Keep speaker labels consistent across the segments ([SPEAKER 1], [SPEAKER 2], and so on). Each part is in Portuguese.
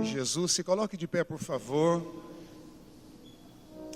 [SPEAKER 1] de Jesus. Se coloque de pé, por favor.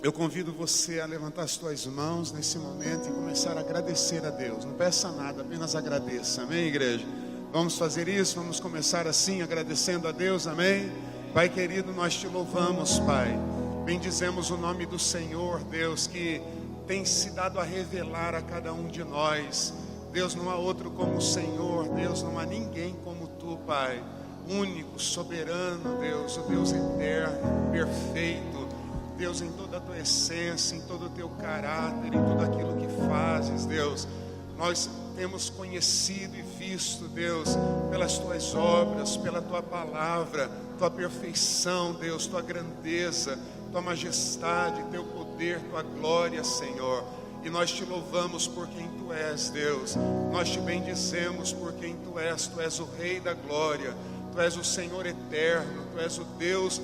[SPEAKER 1] Eu convido você a levantar as suas mãos nesse momento e começar a agradecer a Deus. Não peça nada, apenas agradeça. Amém, igreja? Vamos fazer isso, vamos começar assim, agradecendo a Deus. Amém? Pai querido, nós te louvamos, Pai. Bendizemos o nome do Senhor, Deus, que tem se dado a revelar a cada um de nós. Deus, não há outro como o Senhor. Deus, não há ninguém como Tu, Pai. Único, soberano, Deus, o Deus eterno, perfeito, Deus, em toda a Tua essência, em todo o Teu caráter, em tudo aquilo que fazes, Deus. Nós temos conhecido e visto, Deus, pelas Tuas obras, pela Tua palavra, Tua perfeição, Deus, Tua grandeza, Tua majestade, Teu poder, Tua glória, Senhor. E nós te louvamos por quem Tu és, Deus. Nós te bendizemos por quem Tu és o Rei da glória. Tu és o Senhor eterno, Tu és o Deus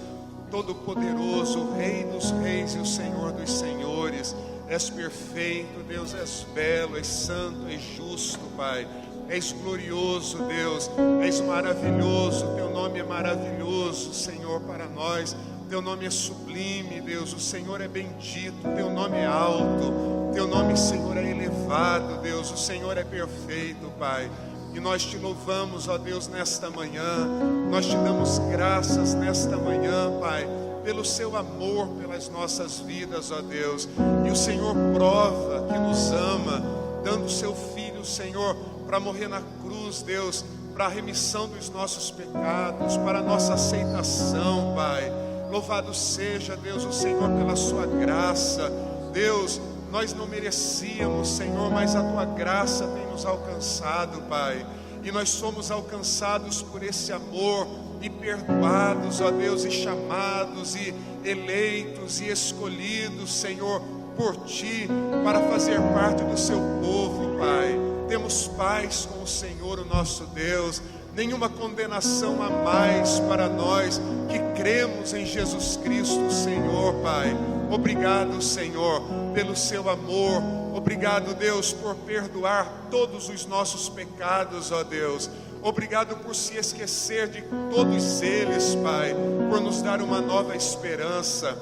[SPEAKER 1] todo-poderoso, o Rei dos reis e o Senhor dos senhores. És perfeito, Deus, és belo, és santo, és justo, Pai. És glorioso, Deus, és maravilhoso. Teu nome é maravilhoso, Senhor, para nós. Teu nome é sublime, Deus. O Senhor é bendito, Teu nome é alto. Teu nome, Senhor, é elevado, Deus. O Senhor é perfeito, Pai. E nós te louvamos, ó Deus, nesta manhã. Nós te damos graças nesta manhã, Pai, pelo seu amor pelas nossas vidas, ó Deus. E o Senhor prova que nos ama, dando o seu Filho, Senhor, para morrer na cruz, Deus, para a remissão dos nossos pecados, para a nossa aceitação, Pai. Louvado seja, Deus, o Senhor pela sua graça. Deus, nós não merecíamos, Senhor, mas a Tua graça tem nos alcançado, Pai. E nós somos alcançados por esse amor e perdoados, ó Deus, e chamados, e eleitos, e escolhidos, Senhor, por Ti, para fazer parte do Seu povo, Pai. Temos paz com o Senhor, o nosso Deus. Nenhuma condenação a mais para nós que cremos em Jesus Cristo, Senhor, Pai. Obrigado, Senhor, pelo seu amor. Obrigado, Deus, por perdoar todos os nossos pecados, ó Deus. Obrigado por se esquecer de todos eles, Pai, por nos dar uma nova esperança,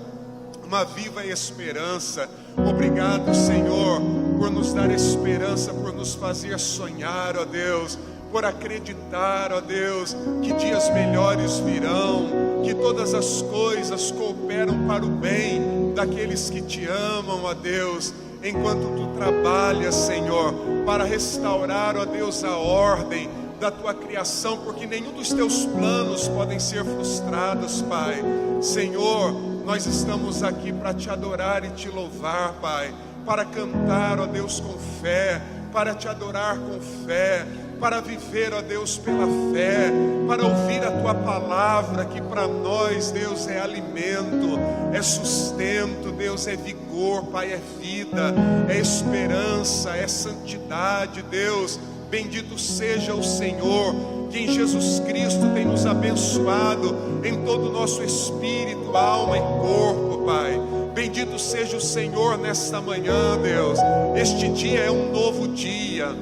[SPEAKER 1] uma viva esperança. Obrigado, Senhor, por nos dar esperança, por nos fazer sonhar, ó Deus, por acreditar, ó Deus, que dias melhores virão, que todas as coisas cooperam para o bem daqueles que Te amam, ó Deus, enquanto Tu trabalhas, Senhor, para restaurar, ó Deus, a ordem da Tua criação, porque nenhum dos Teus planos podem ser frustrados, Pai. Senhor, nós estamos aqui para Te adorar e Te louvar, Pai, para cantar, ó Deus, com fé, para Te adorar com fé, para viver, ó Deus, pela fé, para ouvir a Tua palavra, que para nós, Deus, é alimento, é sustento, Deus, é vigor, Pai, é vida, é esperança, é santidade, Deus. Bendito seja o Senhor, que em Jesus Cristo tem nos abençoado em todo o nosso espírito, alma e corpo, Pai. Bendito seja o Senhor nesta manhã, Deus. Este dia é um novo dia.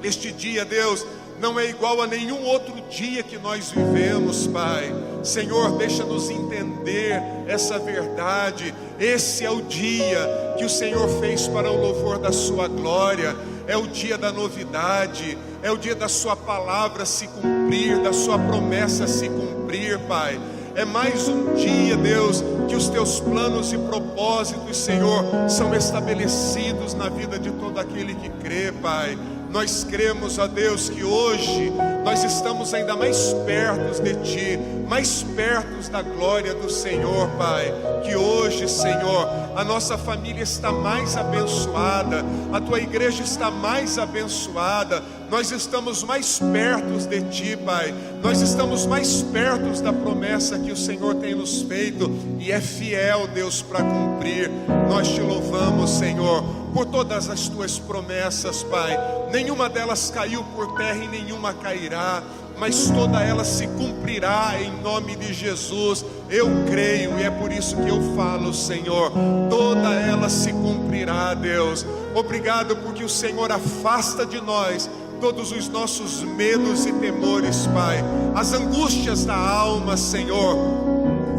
[SPEAKER 1] Este dia, Deus, não é igual a nenhum outro dia que nós vivemos, Pai. Senhor, deixa-nos entender essa verdade. Esse é o dia que o Senhor fez para o louvor da Sua glória. É o dia da novidade, é o dia da Sua palavra se cumprir, da Sua promessa se cumprir, Pai. É mais um dia, Deus, que os Teus planos e propósitos, Senhor, são estabelecidos na vida de todo aquele que crê, Pai. Nós cremos, ó Deus, que hoje nós estamos ainda mais perto de Ti, mais perto da glória do Senhor, Pai. Que hoje, Senhor, a nossa família está mais abençoada, a Tua igreja está mais abençoada. Nós estamos mais perto de Ti, Pai. Nós estamos mais perto da promessa que o Senhor tem nos feito e é fiel, Deus, para cumprir. Nós Te louvamos, Senhor, por todas as Tuas promessas, Pai. Nenhuma delas caiu por terra e nenhuma cairá, mas toda ela se cumprirá em nome de Jesus. Eu creio e é por isso que eu falo, Senhor, toda ela se cumprirá, Deus. Obrigado porque o Senhor afasta de nós todos os nossos medos e temores, Pai, as angústias da alma, Senhor.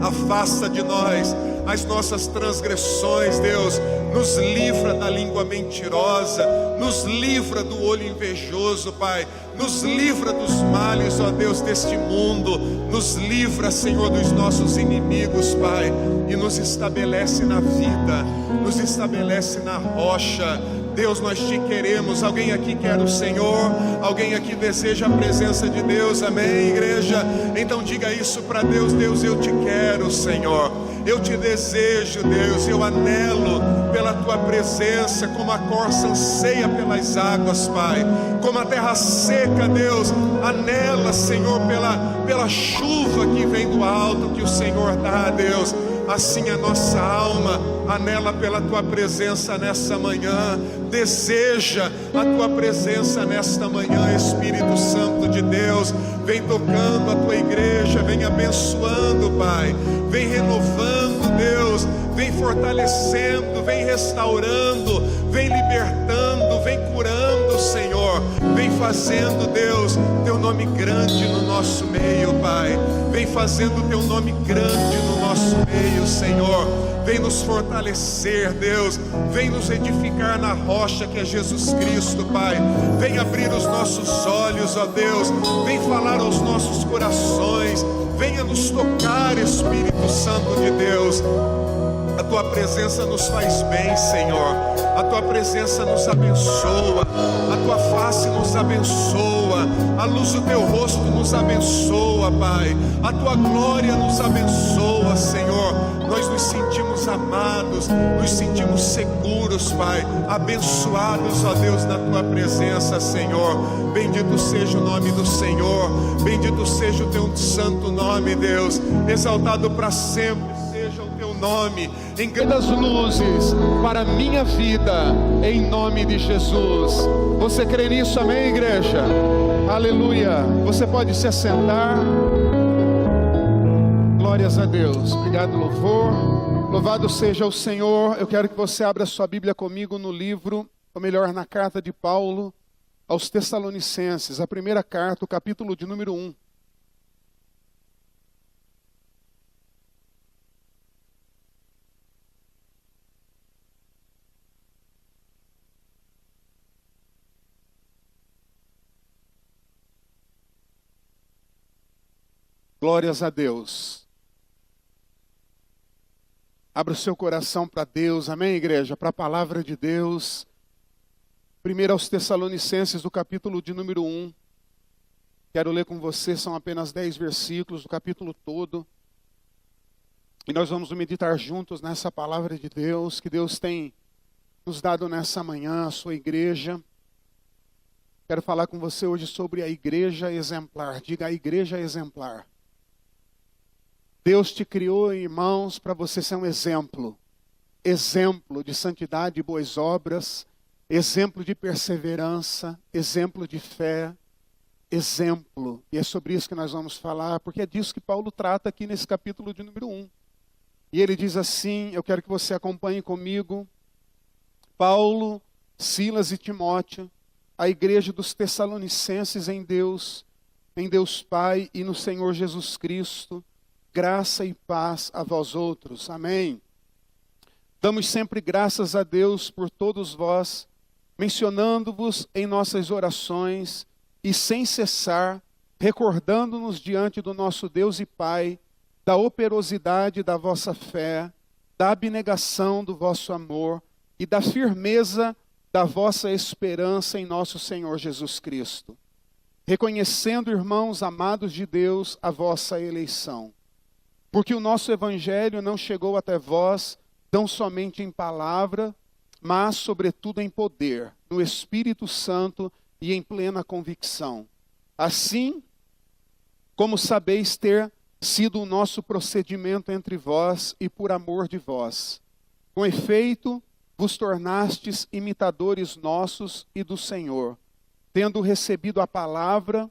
[SPEAKER 1] Afasta de nós as nossas transgressões, Deus. Nos livra da língua mentirosa, nos livra do olho invejoso, Pai. Nos livra dos males, ó Deus, deste mundo. Nos livra, Senhor, dos nossos inimigos, Pai. E nos estabelece na vida, nos estabelece na rocha. Deus, nós te queremos. Alguém aqui quer o Senhor? Alguém aqui deseja a presença de Deus? Amém, igreja? Então diga isso para Deus. Deus, eu te quero, Senhor. Eu te desejo, Deus. Eu anelo pela tua presença, como a corça anseia pelas águas, Pai. Como a terra seca, Deus, anela, Senhor, pela chuva que vem do alto, que o Senhor dá, Deus. Assim a nossa alma anela pela tua presença nessa manhã, deseja a tua presença nesta manhã, Espírito Santo de Deus. Vem tocando a tua igreja, vem abençoando, Pai, vem renovando, Deus, vem fortalecendo, vem restaurando, vem libertando, vem curando, Senhor. Vem fazendo, Deus, teu nome grande no nosso meio, Pai. Vem fazendo teu nome grande no nosso meio, Senhor. Vem nos fortalecer, Deus. Vem nos edificar na rocha que é Jesus Cristo, Pai. Vem abrir os nossos olhos, ó Deus. Vem falar aos nossos corações. Venha nos tocar, Espírito Santo de Deus. A tua presença nos faz bem, Senhor. A tua presença nos abençoa. A tua face nos abençoa. A luz do teu rosto nos abençoa, Pai. A tua glória nos abençoa, Senhor. Nós nos sentimos amados, nos sentimos seguros, Pai. Abençoados, ó Deus, na tua presença, Senhor. Bendito seja o nome do Senhor. Bendito seja o teu santo nome, Deus. Exaltado para sempre seja o teu nome. Em grandes luzes para a minha vida, em nome de Jesus. Você crê nisso, amém, igreja? Aleluia. Você pode se assentar. Glórias a Deus. Obrigado, louvor. Louvado seja o Senhor. Eu quero que você abra sua Bíblia comigo no livro, ou melhor, na carta de Paulo aos Tessalonicenses, a primeira carta, o capítulo de número 1. Glórias a Deus. Abra o seu coração para Deus, amém, igreja? Para a palavra de Deus. Primeiro aos Tessalonicenses, do capítulo de número 1. Quero ler com você, são apenas 10 versículos do capítulo todo. E nós vamos meditar juntos nessa palavra de Deus, que Deus tem nos dado nessa manhã, a sua igreja. Quero falar com você hoje sobre a igreja exemplar. Diga, a igreja exemplar. Deus te criou, irmãos, para você ser um exemplo. Exemplo de santidade e boas obras. Exemplo de perseverança. Exemplo de fé. Exemplo. E é sobre isso que nós vamos falar, porque é disso que Paulo trata aqui nesse capítulo de número 1. E ele diz assim, eu quero que você acompanhe comigo. Paulo, Silas e Timóteo, a igreja dos Tessalonicenses em Deus Pai e no Senhor Jesus Cristo. Graça e paz a vós outros. Amém. Damos sempre graças a Deus por todos vós, mencionando-vos em nossas orações e sem cessar, recordando-nos diante do nosso Deus e Pai, da operosidade da vossa fé, da abnegação do vosso amor e da firmeza da vossa esperança em nosso Senhor Jesus Cristo. Reconhecendo, irmãos amados de Deus, a vossa eleição. Porque o nosso evangelho não chegou até vós tão somente em palavra, mas sobretudo em poder, no Espírito Santo e em plena convicção. Assim, como sabeis ter sido o nosso procedimento entre vós e por amor de vós. Com efeito, vos tornastes imitadores nossos e do Senhor, tendo recebido a palavra,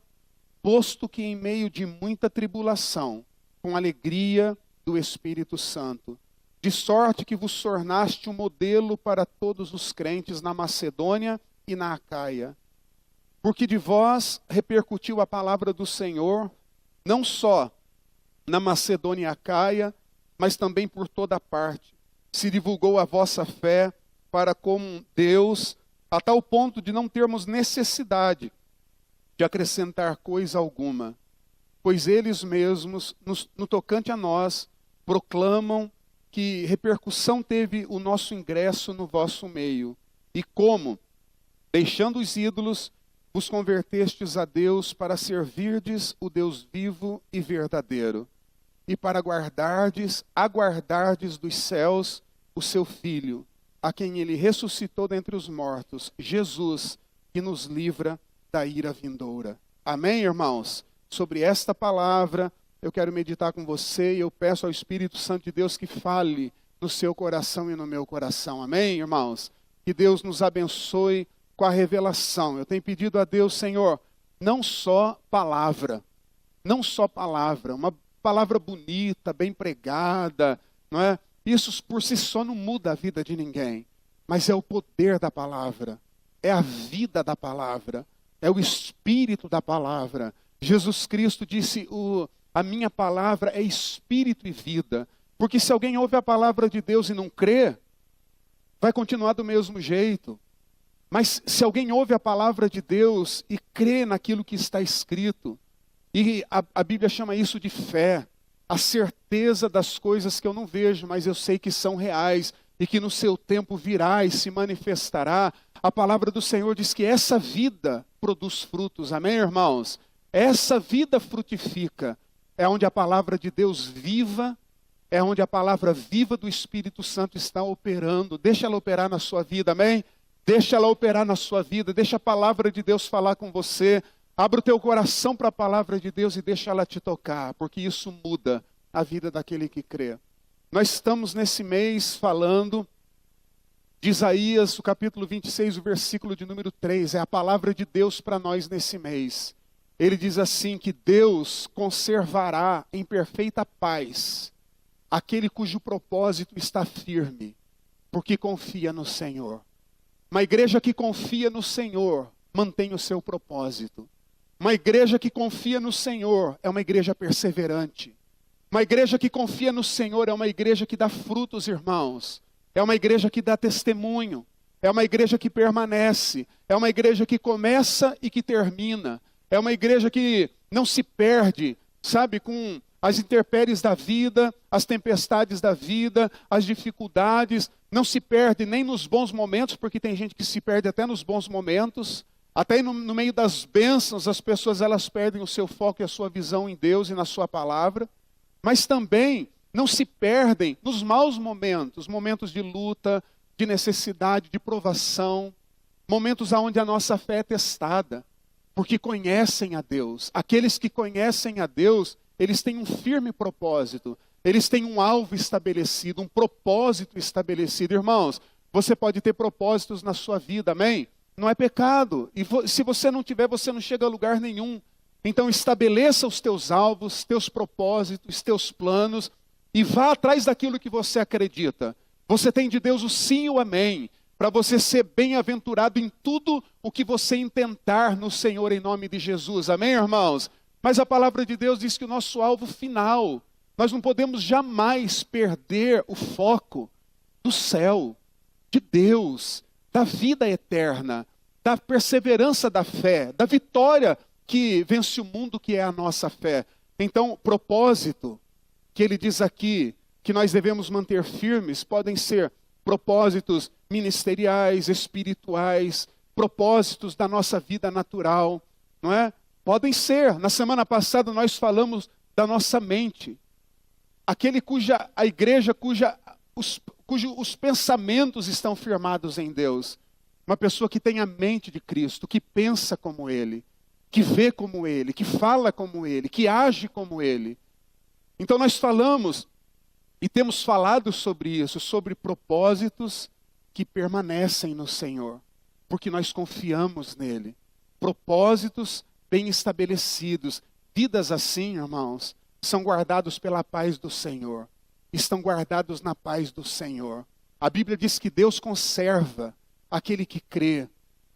[SPEAKER 1] posto que em meio de muita tribulação, com alegria do Espírito Santo, de sorte que vos tornaste um modelo para todos os crentes na Macedônia e na Acaia.
[SPEAKER 2] porque de vós repercutiu a palavra do Senhor, não só na Macedônia e Acaia, mas também por toda parte. Se divulgou a vossa fé para com Deus, a tal ponto de não termos necessidade de acrescentar coisa alguma, pois eles mesmos, no tocante a nós, proclamam que repercussão teve o nosso ingresso no vosso meio, e como, deixando os ídolos, vos convertestes a Deus para servirdes o Deus vivo e verdadeiro, e para aguardardes dos céus o seu Filho, a quem ele ressuscitou dentre os mortos, Jesus, que nos livra da ira vindoura. Amém, irmãos? Sobre esta palavra, eu quero meditar com você e eu peço ao Espírito Santo de Deus que fale no seu coração e no meu coração. Amém, irmãos? Que Deus nos abençoe com a revelação. Eu tenho pedido a Deus, Senhor, não só palavra, uma palavra bonita, bem pregada, não é? Isso por si só não muda a vida de ninguém, mas é o poder da palavra, é a vida da palavra, é o espírito da palavra. Jesus Cristo disse, a minha palavra é espírito e vida, porque se alguém ouve a palavra de Deus e não crê, vai continuar do mesmo jeito. Mas se alguém ouve a palavra de Deus e crê naquilo que está escrito, e a Bíblia chama isso de fé, a certeza das coisas que eu não vejo, mas eu sei que são reais, e que no seu tempo virá e se manifestará. A palavra do Senhor diz que essa vida produz frutos, amém, irmãos? Essa vida frutifica, é onde a palavra de Deus viva, é onde a palavra viva do Espírito Santo está operando. Deixa ela operar na sua vida, amém? Deixa ela operar na sua vida, deixa a palavra de Deus falar com você. Abra o teu coração para a palavra de Deus e deixa ela te tocar, porque isso muda a vida daquele que crê. Nós estamos nesse mês falando de Isaías, o capítulo 26, o versículo de número 3, é a palavra de Deus para nós nesse mês. Ele diz assim que Deus conservará em perfeita paz aquele cujo propósito está firme, porque confia no Senhor. Uma igreja que confia no Senhor mantém o seu propósito. Uma igreja que confia no Senhor é uma igreja perseverante. Uma igreja que confia no Senhor é uma igreja que dá frutos, irmãos. É uma igreja que dá testemunho. É uma igreja que permanece. É uma igreja que começa e que termina. É uma igreja que não se perde, sabe, com as intempéries da vida, as tempestades da vida, as dificuldades. Não se perde nem nos bons momentos, porque tem gente que se perde até nos bons momentos. Até no meio das bênçãos, as pessoas elas perdem o seu foco e a sua visão em Deus e na sua palavra. Mas também não se perdem nos maus momentos, momentos de luta, de necessidade, de provação, momentos onde a nossa fé é testada, porque conhecem a Deus. Aqueles que conhecem a Deus, eles têm um firme propósito, eles têm um alvo estabelecido, um propósito estabelecido. Irmãos, você pode ter propósitos na sua vida, amém? Não é pecado. E se você não tiver, você não chega a lugar nenhum. Então estabeleça os teus alvos, teus propósitos, teus planos e vá atrás daquilo que você acredita. Você tem de Deus o sim e o amém, para você ser bem-aventurado em tudo o que você intentar no Senhor em nome de Jesus. Amém, irmãos? Mas a palavra de Deus diz que o nosso alvo final, nós não podemos jamais perder o foco do céu, de Deus, da vida eterna, da perseverança da fé, da vitória que vence o mundo, que é a nossa fé. Então, propósito, que ele diz aqui, que nós devemos manter firmes, podem ser propósitos ministeriais, espirituais, propósitos da nossa vida natural, não é? Podem ser. Na semana passada nós falamos da nossa mente. Aquele a igreja cujos pensamentos estão firmados em Deus. Uma pessoa que tem a mente de Cristo, que pensa como Ele, que vê como Ele, que fala como Ele, que age como Ele. Então nós falamos e temos falado sobre isso, sobre propósitos que permanecem no Senhor, porque nós confiamos nele. Propósitos bem estabelecidos. Vidas assim, irmãos, são guardados pela paz do Senhor. Estão guardados na paz do Senhor. A Bíblia diz que Deus conserva aquele que crê.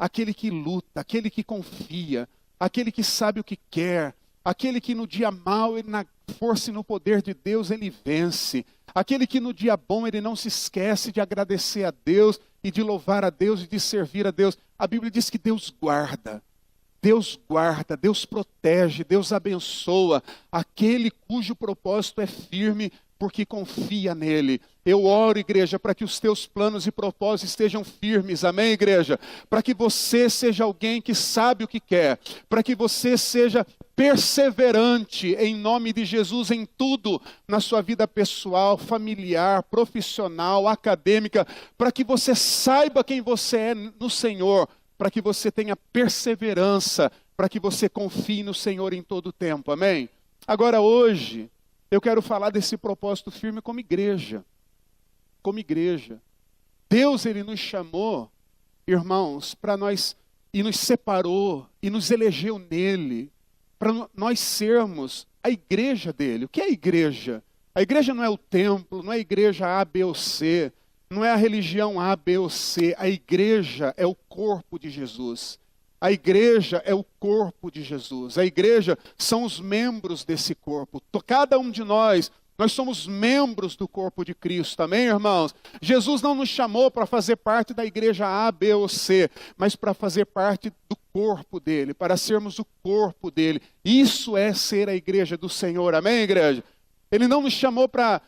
[SPEAKER 2] aquele que luta, aquele que confia, aquele que sabe o que quer, aquele que no dia mau, ele, na força e no poder de Deus, ele vence. Aquele que no dia bom, ele não se esquece de agradecer a Deus e de louvar a Deus e de servir a Deus. A Bíblia diz que Deus guarda, Deus protege, Deus abençoa aquele cujo propósito é firme, porque confia nele. Eu oro, igreja, para que os teus planos e propósitos estejam firmes, amém, igreja? Para que você seja alguém que sabe o que quer, para que você seja perseverante em nome de Jesus em tudo, na sua vida pessoal, familiar, profissional, acadêmica, para que você saiba quem você é no Senhor, para que você tenha perseverança, para que você confie no Senhor em todo o tempo, amém? Agora hoje, eu quero falar desse propósito firme como igreja. Como igreja. Deus, ele nos chamou, irmãos, para nós, e nos separou, e nos elegeu nele, para nós sermos a igreja dele. O que é a igreja? A igreja não é o templo, não é a igreja A, B ou C, não é a religião A, B ou C. A igreja é o corpo de Jesus. A igreja é o corpo de Jesus. A igreja são os membros desse corpo. Cada um de nós somos membros do corpo de Cristo, amém, irmãos? Jesus não nos chamou para fazer parte da igreja A, B ou C, mas para fazer parte do corpo dele, para sermos o corpo dele. Isso é ser a igreja do Senhor, amém, igreja? Ele não nos chamou para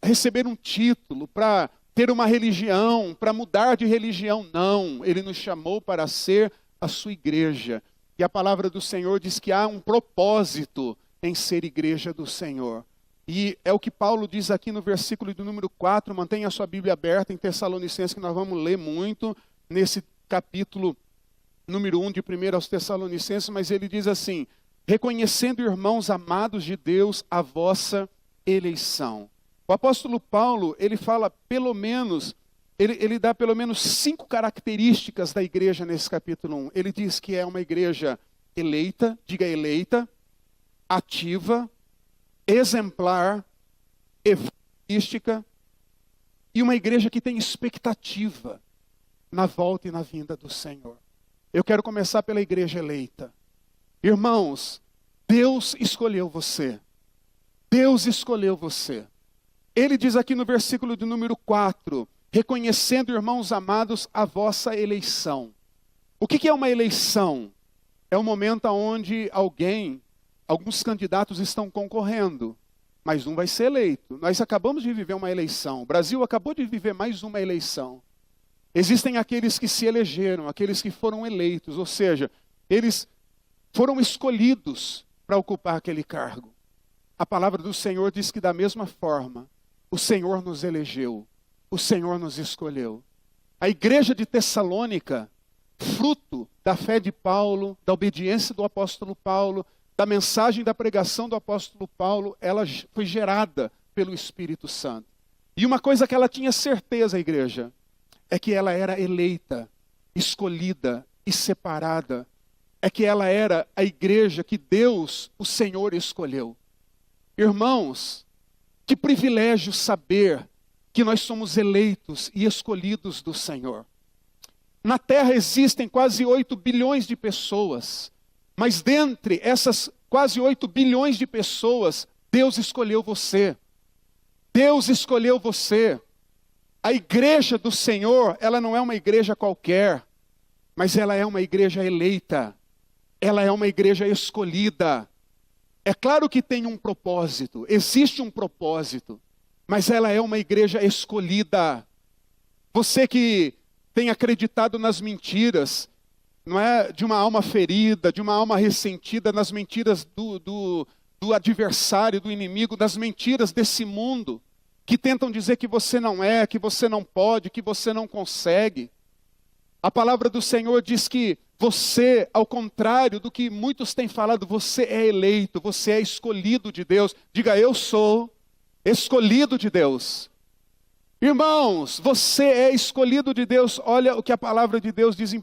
[SPEAKER 2] receber um título, para ter uma religião, para mudar de religião, não. Ele nos chamou para ser a sua igreja. E a palavra do Senhor diz que há um propósito em ser igreja do Senhor. E é o que Paulo diz aqui no versículo do número 4, mantenha a sua Bíblia aberta em Tessalonicenses, que nós vamos ler muito nesse capítulo número 1 de 1 aos Tessalonicenses, mas ele diz assim: reconhecendo, irmãos amados de Deus, a vossa eleição. O apóstolo Paulo, ele fala pelo menos, ele dá pelo menos 5 características da igreja nesse capítulo 1. Ele diz que é uma igreja eleita, diga eleita, ativa, exemplar, evangelística, e uma igreja que tem expectativa na volta e na vinda do Senhor. Eu quero começar pela igreja eleita. Irmãos, Deus escolheu você. Deus escolheu você. Ele diz aqui no versículo de número 4, reconhecendo, irmãos amados, a vossa eleição. O que é uma eleição? É um momento onde alguns candidatos estão concorrendo, mas um vai ser eleito. Nós acabamos de viver uma eleição. O Brasil acabou de viver mais uma eleição. Existem aqueles que se elegeram, aqueles que foram eleitos, ou seja, eles foram escolhidos para ocupar aquele cargo. A palavra do Senhor diz que da mesma forma, o Senhor nos elegeu, o Senhor nos escolheu. A igreja de Tessalônica, fruto da fé de Paulo, da obediência do apóstolo Paulo, da mensagem da pregação do apóstolo Paulo, ela foi gerada pelo Espírito Santo. E uma coisa que ela tinha certeza, a igreja, é que ela era eleita, escolhida e separada. É que ela era a igreja que Deus, o Senhor, escolheu. Irmãos, que privilégio saber que nós somos eleitos e escolhidos do Senhor. Na Terra existem quase 8 bilhões de pessoas, mas dentre essas quase 8 bilhões de pessoas, Deus escolheu você. Deus escolheu você. A igreja do Senhor, ela não é uma igreja qualquer, mas ela é uma igreja eleita. Ela é uma igreja escolhida. É claro que tem um propósito, existe um propósito, mas ela é uma igreja escolhida. Você que tem acreditado nas mentiras, não é, de uma alma ferida, de uma alma ressentida, nas mentiras do adversário, do inimigo, das mentiras desse mundo, que tentam dizer que você não é, que você não pode, que você não consegue. A palavra do Senhor diz que você, ao contrário do que muitos têm falado, você é eleito, você é escolhido de Deus. Diga, eu sou escolhido de Deus. Irmãos, você é escolhido de Deus. Olha o que a palavra de Deus diz em 1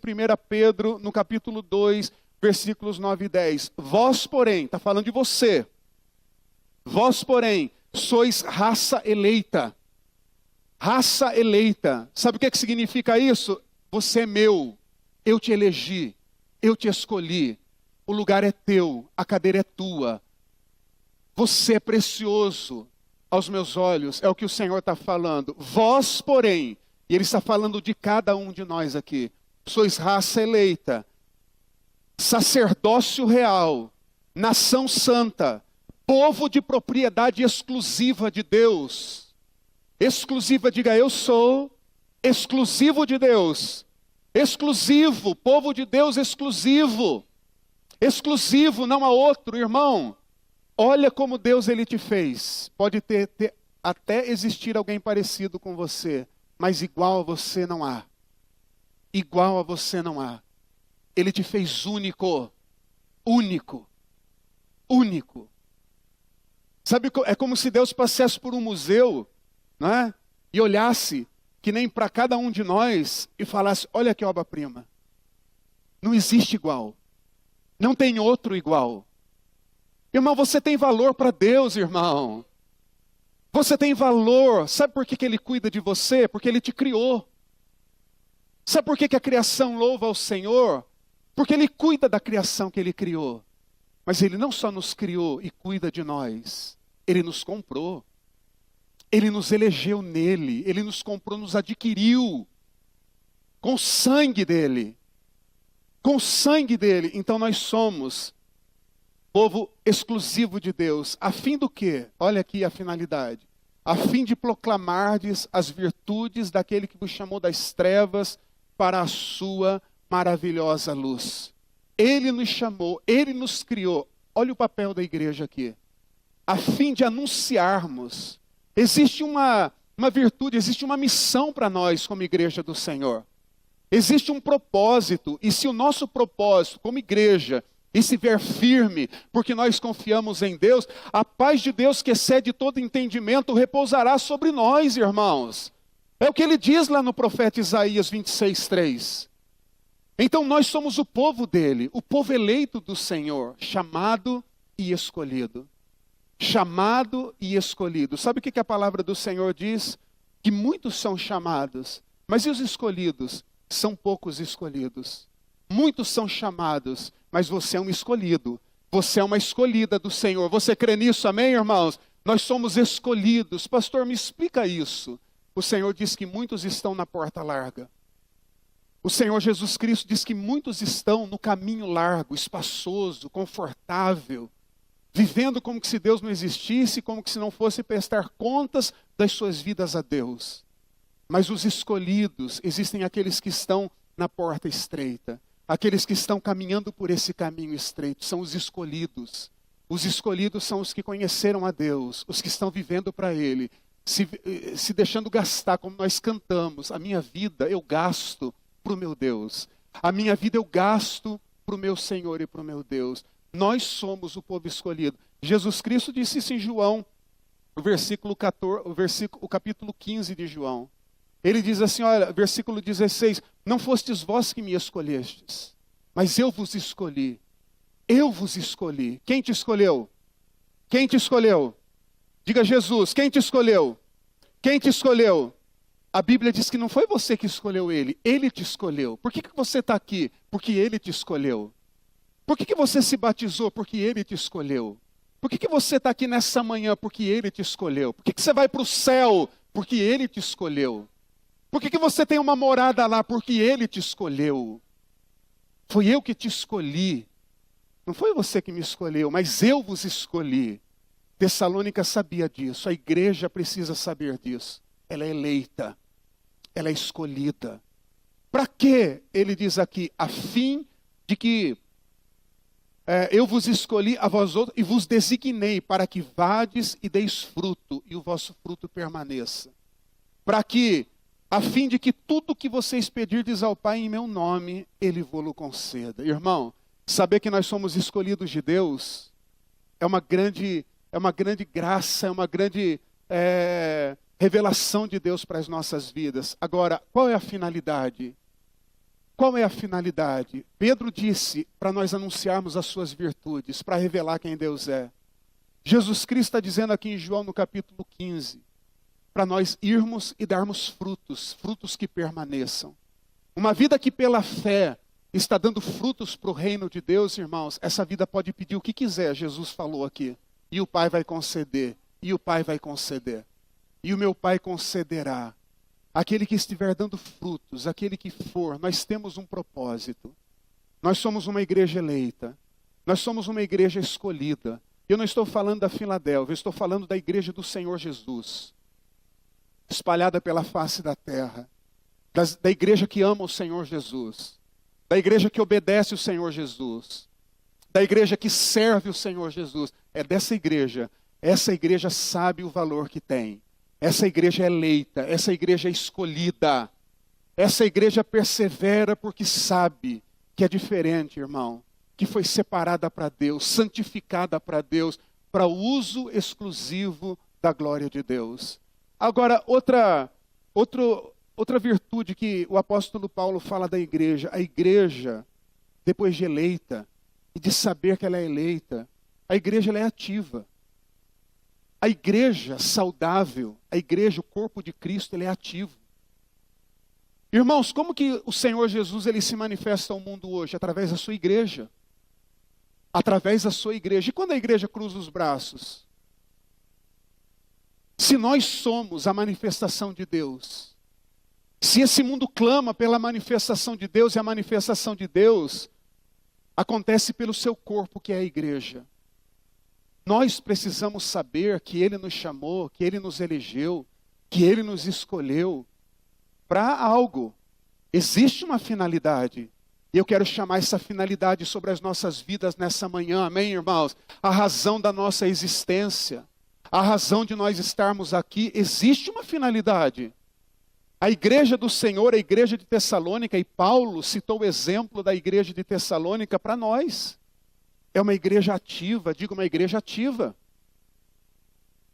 [SPEAKER 2] Pedro, no capítulo 2, versículos 9 e 10. Vós, porém, está falando de você. Vós, porém, sois raça eleita. Raça eleita. Sabe o que significa isso? Você é meu. eu te elegi, eu te escolhi, o lugar é teu, a cadeira é tua. Você é precioso aos meus olhos, é o que o Senhor está falando. Vós, porém, e Ele está falando de cada um de nós aqui, sois raça eleita, sacerdócio real, nação santa, povo de propriedade exclusiva de Deus. Exclusiva, diga eu sou exclusivo de Deus. Exclusivo, povo de Deus exclusivo. Exclusivo, não há outro, irmão. Olha como Deus ele te fez. Pode até existir alguém parecido com você, mas igual a você não há. Igual a você não há. Ele te fez único. Único. Único. Sabe, é como se Deus passasse por um museu, não é? E olhasse, que nem para cada um de nós, e falasse, olha que obra-prima. Não existe igual. Não tem outro igual. Irmão, você tem valor para Deus, irmão. Você tem valor. Sabe por que Ele cuida de você? Porque Ele te criou. Sabe por que a criação louva ao Senhor? Porque Ele cuida da criação que Ele criou. Mas Ele não só nos criou e cuida de nós, Ele nos comprou. Ele nos elegeu nele, Ele nos comprou, nos adquiriu. Com o sangue dEle. Com o sangue dEle. Então nós somos povo exclusivo de Deus. A fim do quê? Olha aqui a finalidade. A fim de proclamardes as virtudes daquele que vos chamou das trevas para a sua maravilhosa luz. Ele nos chamou, Ele nos criou. Olha o papel da igreja aqui. A fim de anunciarmos. Existe uma virtude, existe uma missão para nós como igreja do Senhor. Existe um propósito. E se o nosso propósito como igreja estiver firme, porque nós confiamos em Deus, a paz de Deus que excede todo entendimento repousará sobre nós, irmãos. É o que ele diz lá no profeta Isaías 26:3. Então nós somos o povo dele, o povo eleito do Senhor, chamado e escolhido. Chamado e escolhido. Sabe o que a palavra do Senhor diz? Que muitos são chamados, mas e os escolhidos? São poucos escolhidos. Muitos são chamados, mas você é um escolhido. Você é uma escolhida do Senhor. Você crê nisso, amém, irmãos? Nós somos escolhidos. Pastor, me explica isso. O Senhor diz que muitos estão na porta larga. O Senhor Jesus Cristo diz que muitos estão no caminho largo, espaçoso, confortável, vivendo como que se Deus não existisse, como que se não fosse prestar contas das suas vidas a Deus. Mas os escolhidos, existem aqueles que estão na porta estreita, aqueles que estão caminhando por esse caminho estreito, são os escolhidos. Os escolhidos são os que conheceram a Deus, os que estão vivendo para Ele, se deixando gastar, como nós cantamos. A minha vida eu gasto para o meu Deus. A minha vida eu gasto para o meu Senhor e para o meu Deus. Nós somos o povo escolhido. Jesus Cristo disse isso em João, o capítulo 15 de João. Ele diz assim, olha, versículo 16, não fostes vós que me escolhestes, mas eu vos escolhi. Eu vos escolhi. Quem te escolheu? Quem te escolheu? Diga Jesus, quem te escolheu? Quem te escolheu? A Bíblia diz que não foi você que escolheu Ele, Ele te escolheu. Por que você está aqui? Porque Ele te escolheu. Por que você se batizou? Porque Ele te escolheu. Por que você está aqui nessa manhã? Porque Ele te escolheu. Por que você vai para o céu? Porque Ele te escolheu. Por que você tem uma morada lá? Porque Ele te escolheu. Foi eu que te escolhi. Não foi você que me escolheu, mas eu vos escolhi. Tessalônica sabia disso. A igreja precisa saber disso. Ela é eleita. Ela é escolhida. Para quê? Ele diz aqui, a fim de que eu vos escolhi a vós outros e vos designei para que vades e deis fruto e o vosso fruto permaneça. Para que, a fim de que tudo que vocês pedirdes ao Pai em meu nome, Ele vô-lo conceda. Irmão, saber que nós somos escolhidos de Deus é uma grande graça, é uma grande revelação de Deus para as nossas vidas. Agora, qual é a finalidade? Qual é a finalidade? Pedro disse para nós anunciarmos as suas virtudes, para revelar quem Deus é. Jesus Cristo está dizendo aqui em João no capítulo 15, para nós irmos e darmos frutos, frutos que permaneçam. Uma vida que pela fé está dando frutos para o reino de Deus, irmãos, essa vida pode pedir o que quiser, Jesus falou aqui. E o Pai vai conceder, e o Pai vai conceder. E o meu Pai concederá. Aquele que estiver dando frutos, aquele que for, nós temos um propósito. Nós somos uma igreja eleita. Nós somos uma igreja escolhida. Eu não estou falando da Filadélfia, eu estou falando da igreja do Senhor Jesus. Espalhada pela face da terra. Da igreja que ama o Senhor Jesus. Da igreja que obedece o Senhor Jesus. Da igreja que serve o Senhor Jesus. É dessa igreja. Essa igreja sabe o valor que tem. Essa igreja é eleita. Essa igreja é escolhida. Essa igreja persevera porque sabe que é diferente, irmão. Que foi separada para Deus, santificada para Deus, para o uso exclusivo da glória de Deus. Agora, outra virtude que o apóstolo Paulo fala da igreja. A igreja, depois de eleita, e de saber que ela é eleita, a igreja ela é ativa. A igreja saudável, a igreja, o corpo de Cristo, ele é ativo. Irmãos, como que o Senhor Jesus ele se manifesta ao mundo hoje? Através da sua igreja. Através da sua igreja. E quando a igreja cruza os braços? Se nós somos a manifestação de Deus, se esse mundo clama pela manifestação de Deus, e a manifestação de Deus acontece pelo seu corpo, que é a igreja. Nós precisamos saber que Ele nos chamou, que Ele nos elegeu, que Ele nos escolheu para algo. Existe uma finalidade. E eu quero chamar essa finalidade sobre as nossas vidas nessa manhã, amém, irmãos? A razão da nossa existência, a razão de nós estarmos aqui, existe uma finalidade. A igreja do Senhor, a igreja de Tessalônica, e Paulo citou o exemplo da igreja de Tessalônica para nós. É uma igreja ativa, digo uma igreja ativa.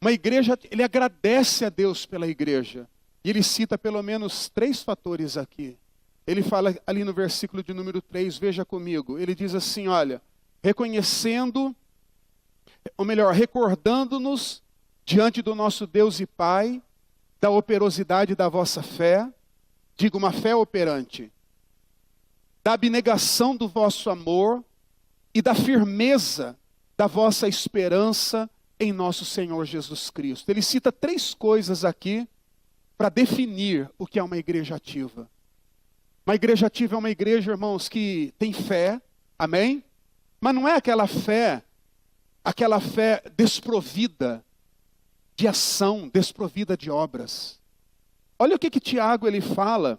[SPEAKER 2] Uma igreja, ele agradece a Deus pela igreja. E ele cita pelo menos 3 fatores aqui. Ele fala ali no versículo de número 3, veja comigo. Ele diz assim, olha, recordando-nos diante do nosso Deus e Pai, da operosidade da vossa fé, digo uma fé operante, da abnegação do vosso amor e da firmeza da vossa esperança em nosso Senhor Jesus Cristo. Ele cita 3 coisas aqui para definir o que é uma igreja ativa. Uma igreja ativa é uma igreja, irmãos, que tem fé, amém? Mas não é aquela fé desprovida de ação, desprovida de obras. Olha o que Tiago ele fala,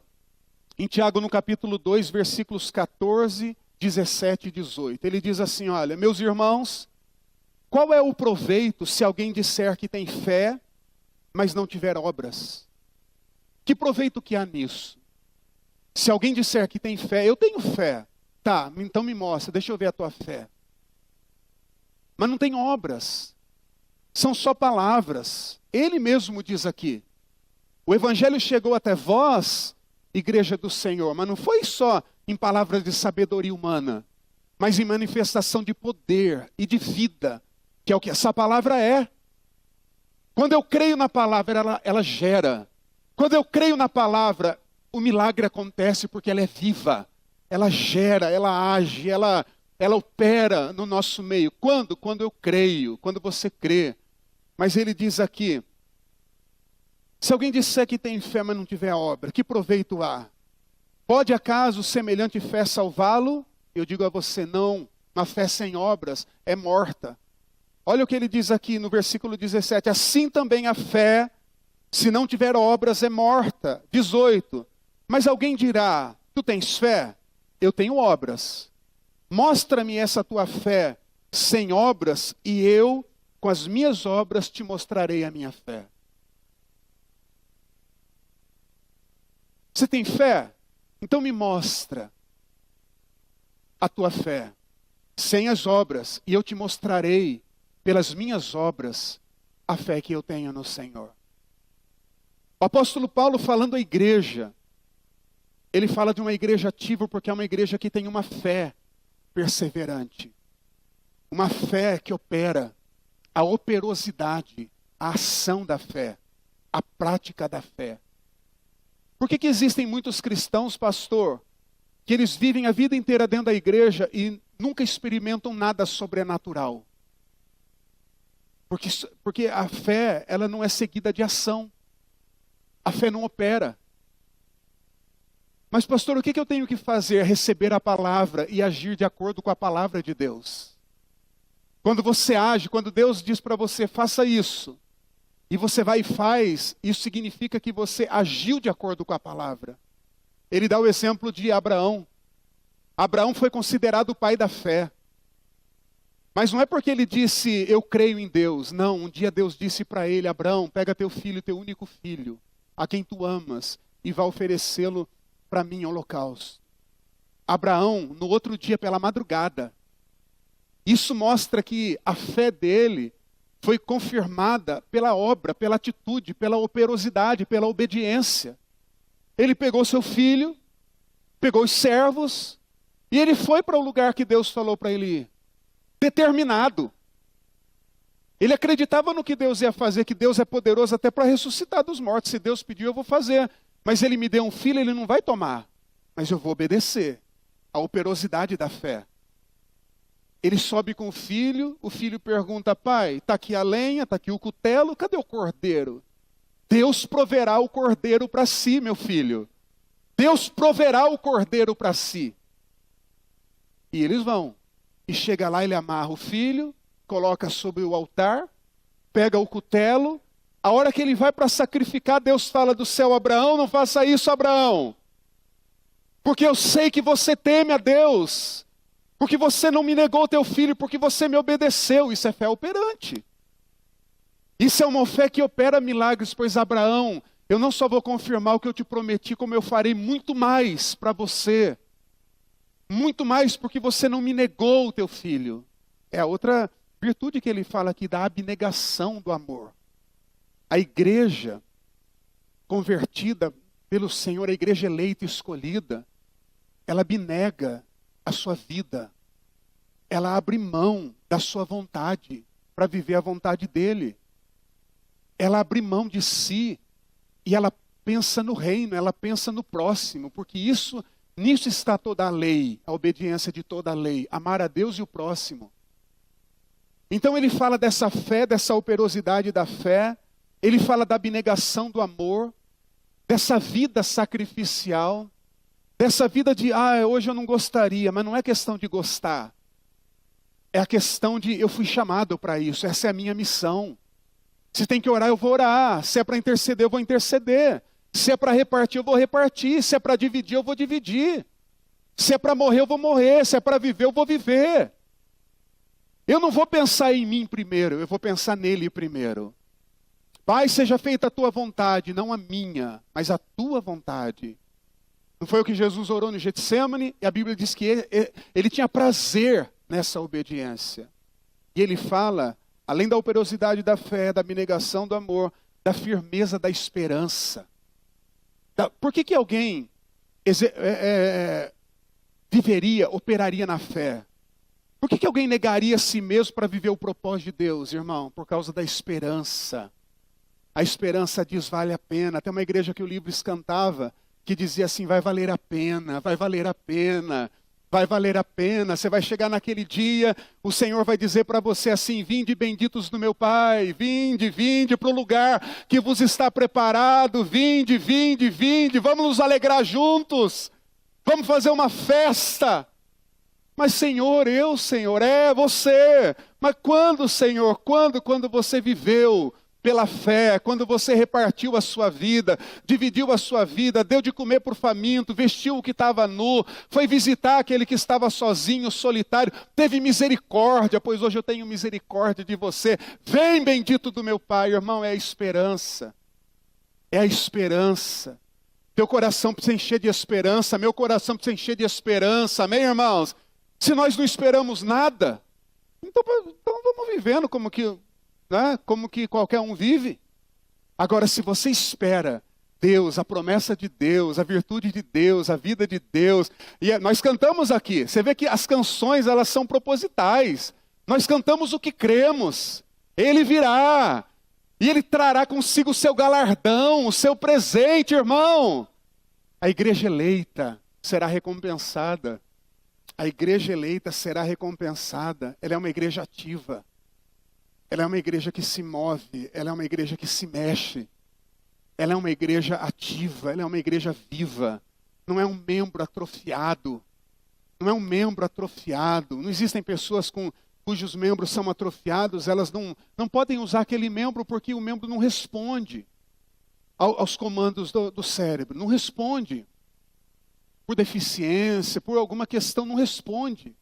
[SPEAKER 2] em Tiago no capítulo 2, versículos 14, 17 e 18. Ele diz assim, olha, meus irmãos, qual é o proveito se alguém disser que tem fé, mas não tiver obras? Que proveito que há nisso? Se alguém disser que tem fé, eu tenho fé. Tá, então me mostra, deixa eu ver a tua fé. Mas não tem obras. São só palavras. Ele mesmo diz aqui. O evangelho chegou até vós, igreja do Senhor, mas não foi só em palavras de sabedoria humana, mas em manifestação de poder e de vida, que é o que essa palavra é. Quando eu creio na palavra, ela gera. Quando eu creio na palavra, o milagre acontece porque ela é viva. Ela gera, ela age, ela opera no nosso meio. Quando? Quando eu creio, quando você crê. Mas ele diz aqui, se alguém disser que tem fé, mas não tiver obra, que proveito há? Pode acaso semelhante fé salvá-lo? Eu digo a você, não. Uma fé sem obras é morta. Olha o que ele diz aqui no versículo 17. Assim também a fé, se não tiver obras, é morta. 18. Mas alguém dirá, tu tens fé? Eu tenho obras. Mostra-me essa tua fé sem obras, e eu, com as minhas obras, te mostrarei a minha fé. Você tem fé? Então me mostra a tua fé sem as obras, e eu te mostrarei pelas minhas obras a fé que eu tenho no Senhor. O apóstolo Paulo, falando à igreja, ele fala de uma igreja ativa porque é uma igreja que tem uma fé perseverante. Uma fé que opera, a operosidade, a ação da fé, a prática da fé. Por que existem muitos cristãos, pastor, que eles vivem a vida inteira dentro da igreja e nunca experimentam nada sobrenatural. Porque a fé, ela não é seguida de ação. A fé não opera. Mas pastor, o que eu tenho que fazer? Receber a palavra e agir de acordo com a palavra de Deus. Quando você age, quando Deus diz para você, faça isso, e você vai e faz, isso significa que você agiu de acordo com a palavra. Ele dá o exemplo de Abraão. Abraão foi considerado o pai da fé. Mas não é porque ele disse, eu creio em Deus. Não, um dia Deus disse para ele, Abraão, pega teu filho, teu único filho, a quem tu amas, e vá oferecê-lo para mim em holocausto. Abraão, no outro dia, pela madrugada. Isso mostra que a fé dele foi confirmada pela obra, pela atitude, pela operosidade, pela obediência. Ele pegou seu filho, pegou os servos, e ele foi para o lugar que Deus falou para ele ir. Determinado. Ele acreditava no que Deus ia fazer, que Deus é poderoso até para ressuscitar dos mortos. Se Deus pediu, eu vou fazer. Mas ele me deu um filho, ele não vai tomar. Mas eu vou obedecer. A operosidade da fé. Ele sobe com o filho pergunta, pai, está aqui a lenha, está aqui o cutelo, cadê o cordeiro? Deus proverá o cordeiro para si, meu filho. Deus proverá o cordeiro para si. E eles vão. E chega lá, ele amarra o filho, coloca sobre o altar, pega o cutelo. A hora que ele vai para sacrificar, Deus fala do céu, Abraão, não faça isso, Abraão. Porque eu sei que você teme a Deus. Porque você não me negou o teu filho, porque você me obedeceu. Isso é fé operante. Isso é uma fé que opera milagres, pois Abraão, eu não só vou confirmar o que eu te prometi, como eu farei muito mais para você. Muito mais porque você não me negou o teu filho. É a outra virtude que ele fala aqui, da abnegação do amor. A igreja convertida pelo Senhor, a igreja eleita e escolhida, ela abnega a sua vida. Ela abre mão da sua vontade para viver a vontade dele. Ela abre mão de si e ela pensa no reino, ela pensa no próximo, porque nisso está toda a lei, a obediência de toda a lei, amar a Deus e o próximo. Então ele fala dessa fé, dessa operosidade da fé, ele fala da abnegação do amor, dessa vida sacrificial, dessa vida de, hoje eu não gostaria, mas não é questão de gostar. É a questão de, eu fui chamado para isso, essa é a minha missão. Se tem que orar, eu vou orar. Se é para interceder, eu vou interceder. Se é para repartir, eu vou repartir. Se é para dividir, eu vou dividir. Se é para morrer, eu vou morrer. Se é para viver, eu vou viver. Eu não vou pensar em mim primeiro, eu vou pensar nele primeiro. Pai, seja feita a tua vontade, não a minha, mas a tua vontade. Não foi o que Jesus orou no Getsemane? E a Bíblia diz que ele tinha prazer nessa obediência. E ele fala, além da operosidade da fé, da abnegação do amor, da firmeza da esperança. Por que alguém operaria na fé? Por que alguém negaria a si mesmo para viver o propósito de Deus, irmão? Por causa da esperança. A esperança diz, vale a pena. Tem uma igreja que o Livres cantava, que dizia assim, vai valer a pena, vai valer a pena. Vai valer a pena, você vai chegar naquele dia, o Senhor vai dizer para você assim, vinde benditos do meu Pai, vinde para o lugar que vos está preparado, vinde, vamos nos alegrar juntos, vamos fazer uma festa. Mas Senhor, você, mas quando Senhor, quando você viveu pela fé, quando você repartiu a sua vida, dividiu a sua vida, deu de comer para o faminto, vestiu o que estava nu, foi visitar aquele que estava sozinho, solitário, teve misericórdia, pois hoje eu tenho misericórdia de você. Vem, bendito do meu Pai, irmão, é a esperança. É a esperança. Teu coração precisa encher de esperança, meu coração precisa encher de esperança, amém, irmãos? Se nós não esperamos nada, então vamos vivendo como que qualquer um vive. Agora, se você espera Deus, a promessa de Deus, a virtude de Deus, a vida de Deus, e nós cantamos aqui, você vê que as canções, elas são propositais. Nós cantamos o que cremos. Ele virá, e Ele trará consigo o seu galardão, o seu presente, irmão. A igreja eleita, será recompensada. A igreja eleita será recompensada. Ela é uma igreja ativa. Ela é uma igreja que se move. Ela é uma igreja que se mexe. Ela é uma igreja ativa. Ela é uma igreja viva. Não é um membro atrofiado. Não é um membro atrofiado. Não existem pessoas cujos membros são atrofiados. Elas não podem usar aquele membro porque o membro não responde aos comandos do cérebro. Não responde. Por deficiência, por alguma questão, não responde.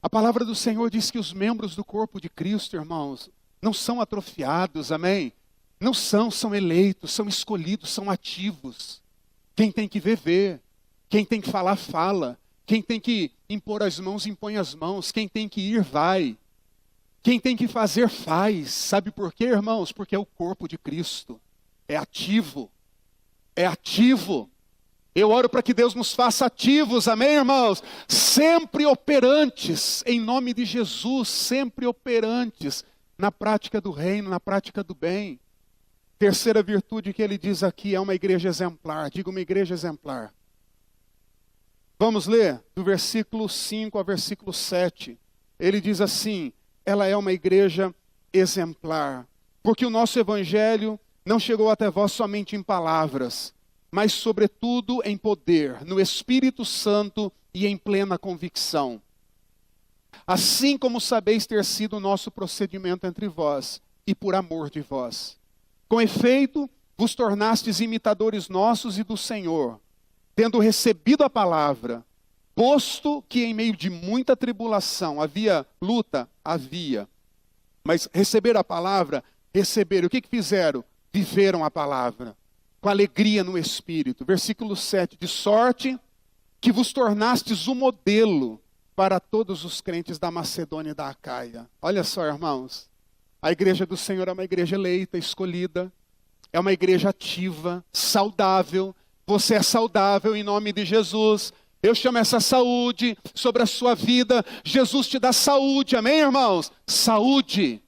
[SPEAKER 2] A palavra do Senhor diz que os membros do corpo de Cristo, irmãos, não são atrofiados, amém? Não são eleitos, são escolhidos, são ativos. Quem tem que ver, vê. Quem tem que falar, fala. Quem tem que impor as mãos, impõe as mãos. Quem tem que ir, vai. Quem tem que fazer, faz. Sabe por quê, irmãos? Porque é o corpo de Cristo. É ativo. É ativo. Eu oro para que Deus nos faça ativos, amém, irmãos? Sempre operantes, em nome de Jesus, sempre operantes na prática do reino, na prática do bem. Terceira virtude que ele diz aqui é uma igreja exemplar. Diga uma igreja exemplar. Vamos ler do versículo 5 ao versículo 7. Ele diz assim: ela é uma igreja exemplar, porque o nosso evangelho não chegou até vós somente em palavras, mas sobretudo em poder, no Espírito Santo e em plena convicção. Assim como sabeis ter sido o nosso procedimento entre vós, e por amor de vós. Com efeito, vos tornastes imitadores nossos e do Senhor, tendo recebido a palavra, posto que em meio de muita tribulação havia luta, havia. Mas receber a palavra, receberam. O que fizeram? Viveram a palavra, com alegria no Espírito. Versículo 7, de sorte que vos tornastes um modelo para todos os crentes da Macedônia e da Acaia. Olha só, irmãos, a igreja do Senhor é uma igreja eleita, escolhida, é uma igreja ativa, saudável. Você é saudável em nome de Jesus. Eu chamo essa saúde sobre a sua vida. Jesus te dá saúde, amém, irmãos? Saúde.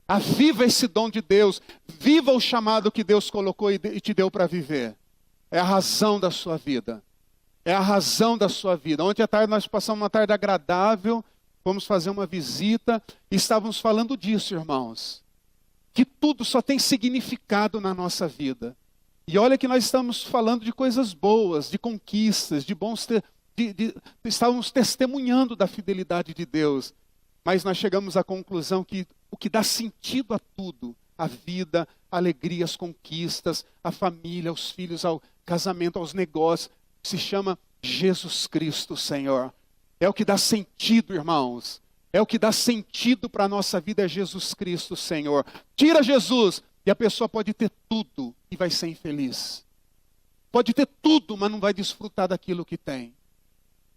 [SPEAKER 2] Aviva esse dom de Deus. Viva o chamado que Deus colocou e te deu para viver. É a razão da sua vida. É a razão da sua vida. Ontem à tarde nós passamos uma tarde agradável. Fomos fazer uma visita e estávamos falando disso, irmãos. Que tudo só tem significado na nossa vida. E olha que nós estamos falando de coisas boas, de conquistas, de bons... estávamos testemunhando da fidelidade de Deus. Mas nós chegamos à conclusão que o que dá sentido a tudo, a vida, a alegria, as conquistas, a família, os filhos, ao casamento, aos negócios, se chama Jesus Cristo, Senhor. É o que dá sentido, irmãos. É o que dá sentido para a nossa vida, é Jesus Cristo, Senhor. Tira Jesus e a pessoa pode ter tudo e vai ser infeliz. Pode ter tudo, mas não vai desfrutar daquilo que tem.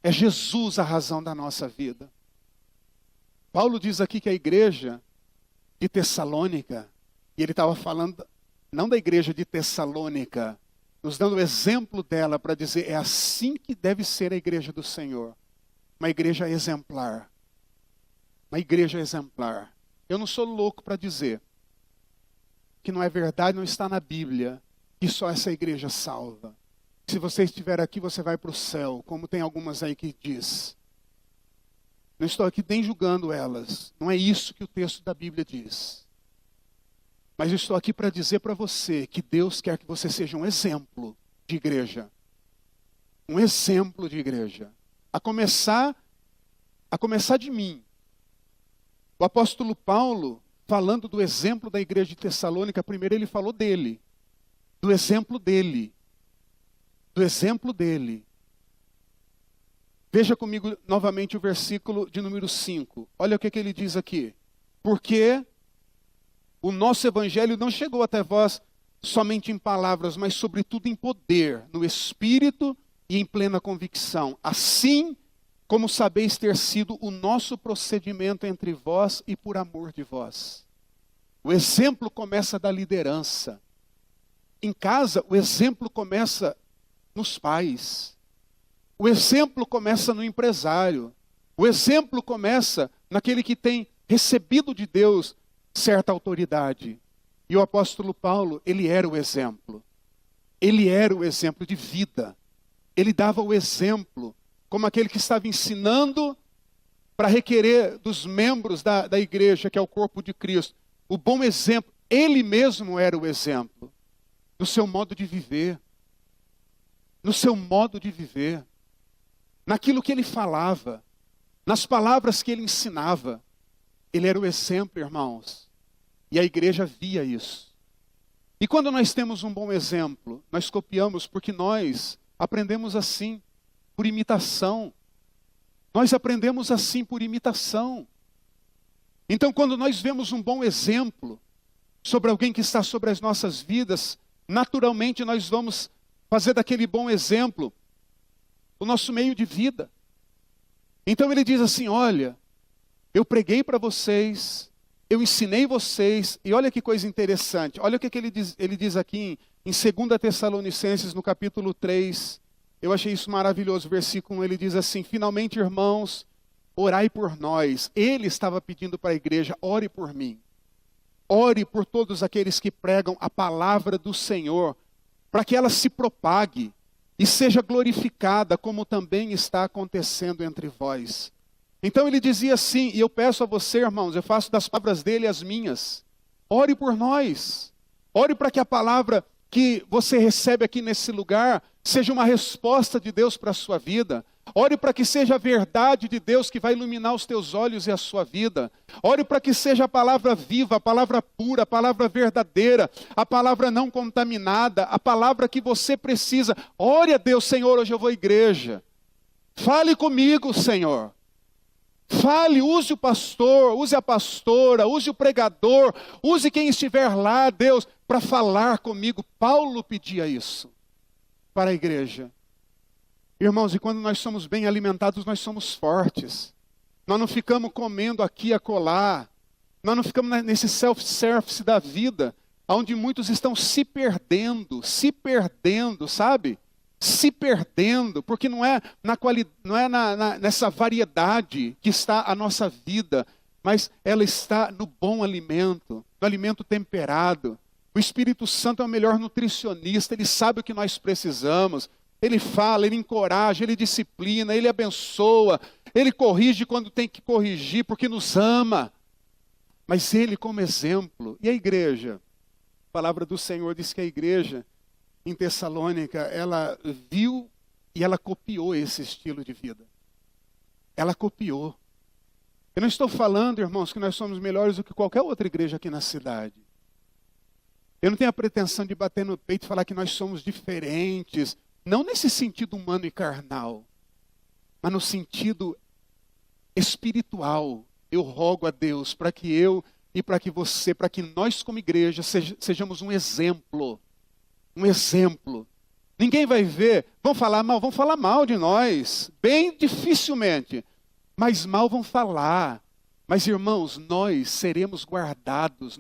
[SPEAKER 2] É Jesus a razão da nossa vida. Paulo diz aqui que a igreja de Tessalônica, e ele estava falando não da igreja de Tessalônica, nos dando o exemplo dela para dizer, é assim que deve ser a igreja do Senhor. Uma igreja exemplar. Uma igreja exemplar. Eu não sou louco para dizer que não é verdade, não está na Bíblia, que só essa igreja salva. Se você estiver aqui, você vai para o céu, como tem algumas aí que diz. Não estou aqui nem julgando elas. Não é isso que o texto da Bíblia diz. Mas eu estou aqui para dizer para você que Deus quer que você seja um exemplo de igreja. Um exemplo de igreja. A começar de mim. O apóstolo Paulo, falando do exemplo da igreja de Tessalônica, primeiro ele falou dele. Do exemplo dele. Do exemplo dele. Veja comigo novamente o versículo de número 5. Olha o que ele diz aqui. Porque o nosso evangelho não chegou até vós somente em palavras, mas sobretudo em poder, no Espírito e em plena convicção. Assim como sabeis ter sido o nosso procedimento entre vós e por amor de vós. O exemplo começa da liderança. Em casa, o exemplo começa nos pais. O exemplo começa no empresário. O exemplo começa naquele que tem recebido de Deus certa autoridade. E o apóstolo Paulo, ele era o exemplo. Ele era o exemplo de vida. ele dava o exemplo, como aquele que estava ensinando para requerer dos membros da igreja, que é o corpo de Cristo, o bom exemplo. Ele mesmo era o exemplo, no seu modo de viver, no seu modo de viver, naquilo que ele falava, nas palavras que ele ensinava. Ele era o exemplo, irmãos, e a igreja via isso. E quando nós temos um bom exemplo, nós copiamos porque nós aprendemos assim, por imitação. Nós aprendemos assim por imitação. Então, quando nós vemos um bom exemplo sobre alguém que está sobre as nossas vidas, naturalmente nós vamos fazer daquele bom exemplo o nosso meio de vida. Então ele diz assim: olha, eu preguei para vocês, eu ensinei vocês, e olha que coisa interessante, olha o que ele diz aqui em 2 Tessalonicenses, no capítulo 3, eu achei isso maravilhoso, versículo 1, ele diz assim: finalmente, irmãos, orai por nós. Ele estava pedindo para a igreja: ore por mim. Ore por todos aqueles que pregam a palavra do Senhor, para que ela se propague e seja glorificada, como também está acontecendo entre vós. Então ele dizia assim, e eu peço a você, irmãos, eu faço das palavras dele as minhas: ore por nós. Ore para que a palavra que você recebe aqui nesse lugar seja uma resposta de Deus para a sua vida. Ore para que seja a verdade de Deus que vai iluminar os teus olhos e a sua vida. Ore para que seja a palavra viva, a palavra pura, a palavra verdadeira, a palavra não contaminada, a palavra que você precisa. Ore a Deus: Senhor, hoje eu vou à igreja. Fale comigo, Senhor. Fale, use o pastor, use a pastora, use o pregador, use quem estiver lá, Deus, para falar comigo. Paulo pedia isso para a igreja. Irmãos, e quando nós somos bem alimentados, nós somos fortes. Nós não ficamos comendo aqui e acolá. Nós não ficamos nesse self-service da vida, onde muitos estão se perdendo, sabe? Se perdendo, porque não é nessa variedade que está a nossa vida, mas ela está no bom alimento, no alimento temperado. O Espírito Santo é o melhor nutricionista, ele sabe o que nós precisamos. Ele fala, ele encoraja, ele disciplina, ele abençoa, ele corrige quando tem que corrigir, porque nos ama. Mas ele como exemplo. E a igreja? A palavra do Senhor diz que a igreja em Tessalônica, ela viu e ela copiou esse estilo de vida. Ela copiou. Eu não estou falando, irmãos, que nós somos melhores do que qualquer outra igreja aqui na cidade. Eu não tenho a pretensão de bater no peito e falar que nós somos diferentes. Não nesse sentido humano e carnal, mas no sentido espiritual. Eu rogo a Deus para que eu e para que você, para que nós como igreja sejamos um exemplo. Um exemplo. Ninguém vai ver, vão falar mal de nós, bem dificilmente, mas mal vão falar. Mas irmãos, nós seremos guardados,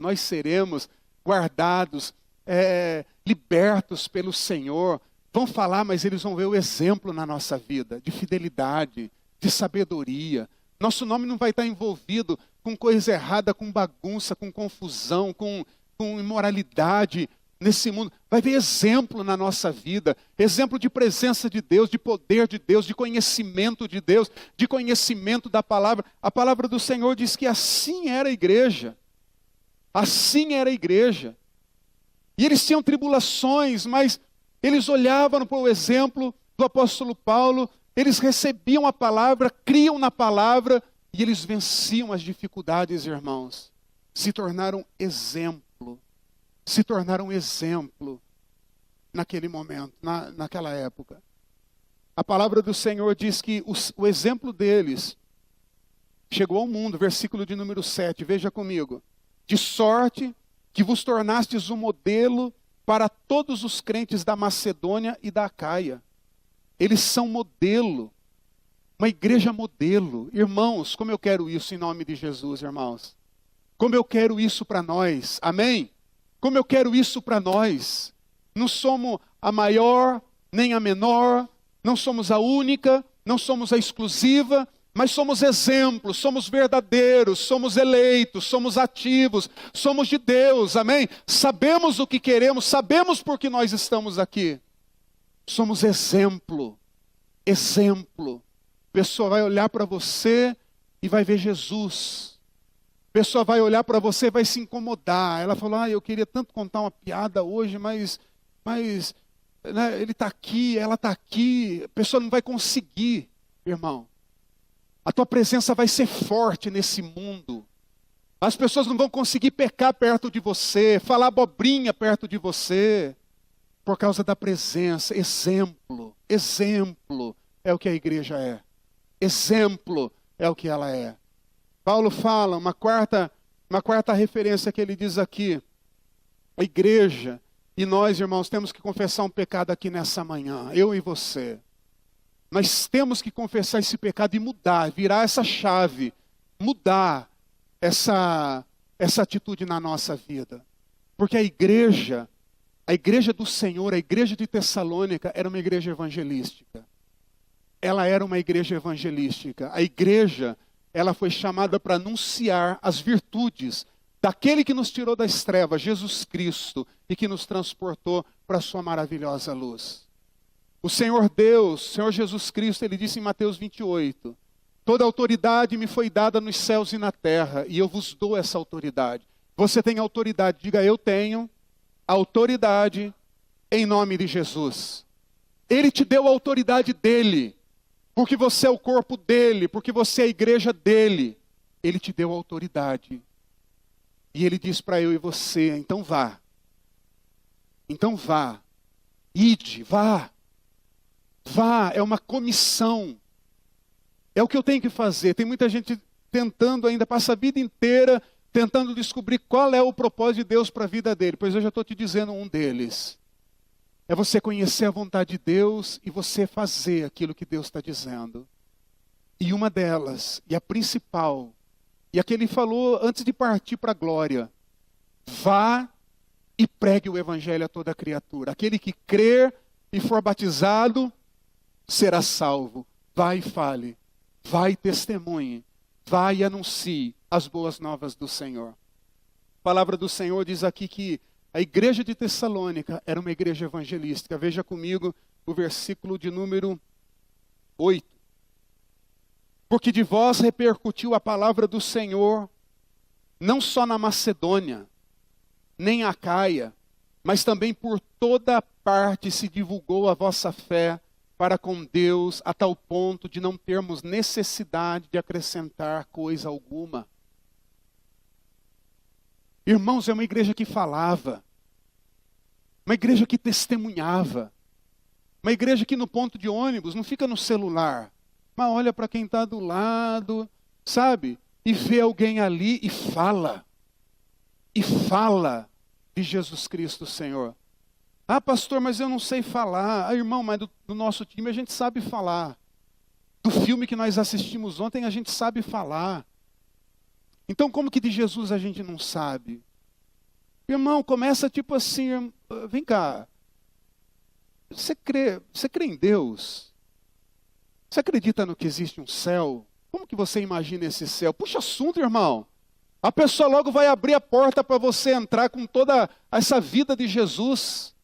[SPEAKER 2] libertos pelo Senhor. Vão falar, mas eles vão ver o exemplo na nossa vida, de fidelidade, de sabedoria. Nosso nome não vai estar envolvido com coisa errada, com bagunça, com confusão, com imoralidade nesse mundo. Vai ver exemplo na nossa vida, exemplo de presença de Deus, de poder de Deus, de conhecimento de Deus, de conhecimento da palavra. A palavra do Senhor diz que assim era a igreja. Assim era a igreja. E eles tinham tribulações, mas eles olhavam para o exemplo do apóstolo Paulo, eles recebiam a palavra, criam na palavra, e eles venciam as dificuldades, irmãos. Se tornaram exemplo naquele momento, naquela época. A palavra do Senhor diz que o exemplo deles chegou ao mundo, versículo de número 7, veja comigo. De sorte que vos tornastes um modelo para todos os crentes da Macedônia e da Acaia. Eles são modelo, uma igreja modelo. Irmãos, como eu quero isso em nome de Jesus, irmãos. Como eu quero isso para nós, amém? Como eu quero isso para nós. Não somos a maior, nem a menor, não somos a única, não somos a exclusiva, mas somos exemplos, somos verdadeiros, somos eleitos, somos ativos, somos de Deus, amém? Sabemos o que queremos, sabemos por que nós estamos aqui. Somos exemplo, exemplo. A pessoa vai olhar para você e vai ver Jesus. A pessoa vai olhar para você e vai se incomodar. Ela fala, eu queria tanto contar uma piada hoje, mas né, ele está aqui, ela está aqui. A pessoa não vai conseguir, irmão. A tua presença vai ser forte nesse mundo. As pessoas não vão conseguir pecar perto de você, falar abobrinha perto de você, por causa da presença. Exemplo é o que a igreja é. Exemplo é o que ela é. Paulo fala, uma quarta referência que ele diz aqui, a igreja, e nós, irmãos, temos que confessar um pecado aqui nessa manhã, eu e você. Nós temos que confessar esse pecado e mudar, virar essa chave, mudar essa atitude na nossa vida. Porque a igreja do Senhor, a igreja de Tessalônica, era uma igreja evangelística. Ela era uma igreja evangelística. A igreja, ela foi chamada para anunciar as virtudes daquele que nos tirou das trevas, Jesus Cristo, e que nos transportou para a sua maravilhosa luz. O Senhor Deus, o Senhor Jesus Cristo, ele disse em Mateus 28, toda autoridade me foi dada nos céus e na terra, e eu vos dou essa autoridade. Você tem autoridade, diga eu tenho autoridade em nome de Jesus. Ele te deu a autoridade dele, porque você é o corpo dele, porque você é a igreja dele. Ele te deu a autoridade. E ele diz para eu e você, então vá. Então vá. Ide, vá. Vá, é uma comissão. É o que eu tenho que fazer. Tem muita gente tentando ainda, passa a vida inteira tentando descobrir qual é o propósito de Deus para a vida dele. Pois eu já estou te dizendo um deles. É você conhecer a vontade de Deus e você fazer aquilo que Deus está dizendo. E uma delas, e a principal, e a que ele falou antes de partir para a glória, vá e pregue o evangelho a toda criatura. Aquele que crer e for batizado será salvo. Vai e fale, vai e testemunhe, vai e anuncie as boas novas do Senhor. A palavra do Senhor diz aqui que a igreja de Tessalônica era uma igreja evangelística. Veja comigo o versículo de número 8. Porque de vós repercutiu a palavra do Senhor, não só na Macedônia, nem a Acaia, mas também por toda parte se divulgou a vossa fé para com Deus, a tal ponto de não termos necessidade de acrescentar coisa alguma. Irmãos, é uma igreja que falava, uma igreja que testemunhava, uma igreja que no ponto de ônibus não fica no celular, mas olha para quem está do lado, sabe? E vê alguém ali e fala de Jesus Cristo, Senhor. Ah, pastor, mas eu não sei falar. Ah, irmão, mas do nosso time a gente sabe falar. Do filme que nós assistimos ontem a gente sabe falar. Então como que de Jesus a gente não sabe? Irmão, começa tipo assim, vem cá. Você crê em Deus? Você acredita no que existe um céu? Como que você imagina esse céu? Puxa assunto, irmão. A pessoa logo vai abrir a porta para você entrar com toda essa vida de Jesus.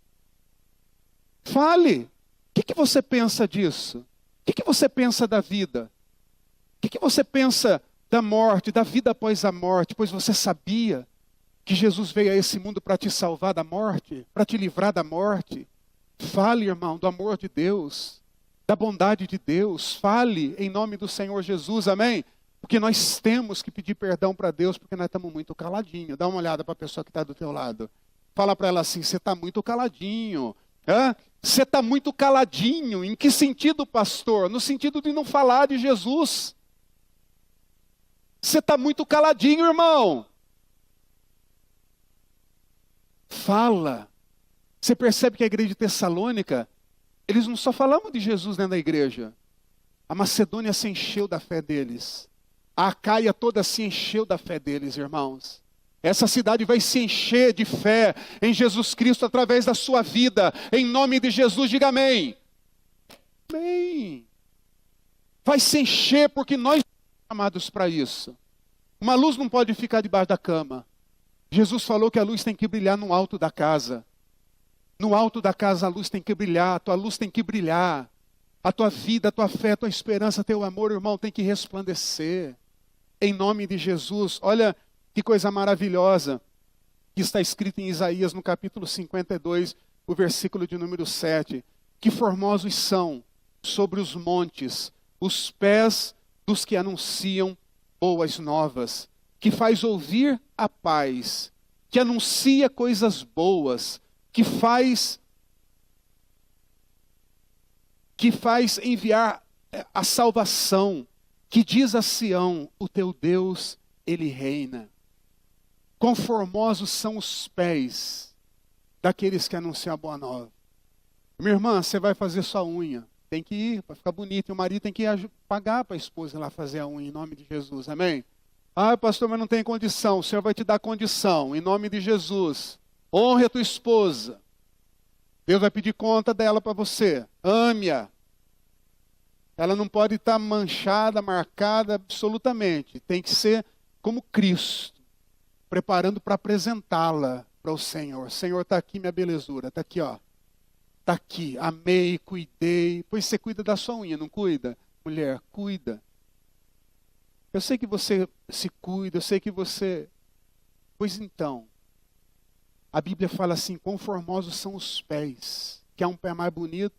[SPEAKER 2] Fale. O que você pensa disso? O que você pensa da vida? O que você pensa da morte, da vida após a morte? Pois você sabia que Jesus veio a esse mundo para te salvar da morte, para te livrar da morte. Fale, irmão, do amor de Deus, da bondade de Deus. Fale em nome do Senhor Jesus, amém? Porque nós temos que pedir perdão para Deus, porque nós estamos muito caladinhos. Dá uma olhada para a pessoa que está do teu lado. Fala para ela assim, você está muito caladinho. Você está muito caladinho. Em que sentido, pastor? No sentido de não falar de Jesus. Você está muito caladinho, irmão. Fala. Você percebe que a igreja de Tessalônica, eles não só falavam de Jesus dentro da igreja. A Macedônia se encheu da fé deles. A Acaia toda se encheu da fé deles, irmãos. Essa cidade vai se encher de fé em Jesus Cristo através da sua vida. Em nome de Jesus, diga amém. Amém. Vai se encher porque nós somos chamados para isso. Uma luz não pode ficar debaixo da cama. Jesus falou que a luz tem que brilhar no alto da casa. No alto da casa a luz tem que brilhar, a tua luz tem que brilhar. A tua vida, a tua fé, a tua esperança, teu amor, irmão, tem que resplandecer. Em nome de Jesus. Olha que coisa maravilhosa que está escrito em Isaías no capítulo 52, o versículo de número 7. Que formosos são sobre os montes os pés dos que anunciam boas novas, que faz ouvir a paz, que anuncia coisas boas, que faz enviar a salvação, que diz a Sião, o teu Deus, ele reina. Quão formosos são os pés daqueles que anunciam a boa nova. Minha irmã, você vai fazer sua unha, tem que ir para ficar bonito, e o marido tem que pagar para a esposa ir lá fazer a unha, em nome de Jesus, amém? Ah, pastor, mas não tem condição, o Senhor vai te dar condição, em nome de Jesus. Honre a tua esposa. Deus vai pedir conta dela para você, ame-a. Ela não pode estar manchada, marcada, absolutamente. Tem que ser como Cristo, preparando para apresentá-la para o Senhor. Senhor, está aqui minha belezura, está aqui, ó. Está aqui, amei, cuidei. Pois você cuida da sua unha, não cuida? Mulher, cuida. Eu sei que você se cuida, eu sei que você... Pois então, a Bíblia fala assim, quão formosos são os pés. Quer um pé mais bonito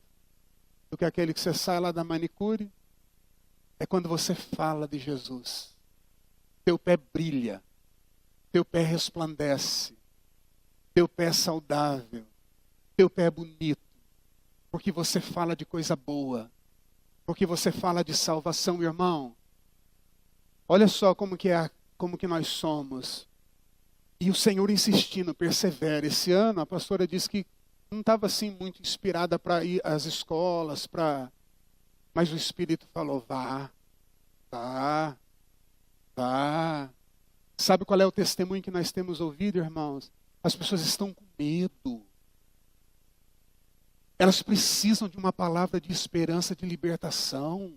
[SPEAKER 2] do que aquele que você sai lá da manicure? É quando você fala de Jesus. Teu pé brilha, teu pé resplandece, teu pé é saudável, teu pé é bonito, porque você fala de coisa boa, porque você fala de salvação, irmão. Olha só como que nós somos. E o Senhor insistindo, persevera. Esse ano a pastora disse que não estava assim muito inspirada para ir às escolas, mas o Espírito falou, vá. Sabe qual é o testemunho que nós temos ouvido, irmãos? As pessoas estão com medo. Elas precisam de uma palavra de esperança, de libertação.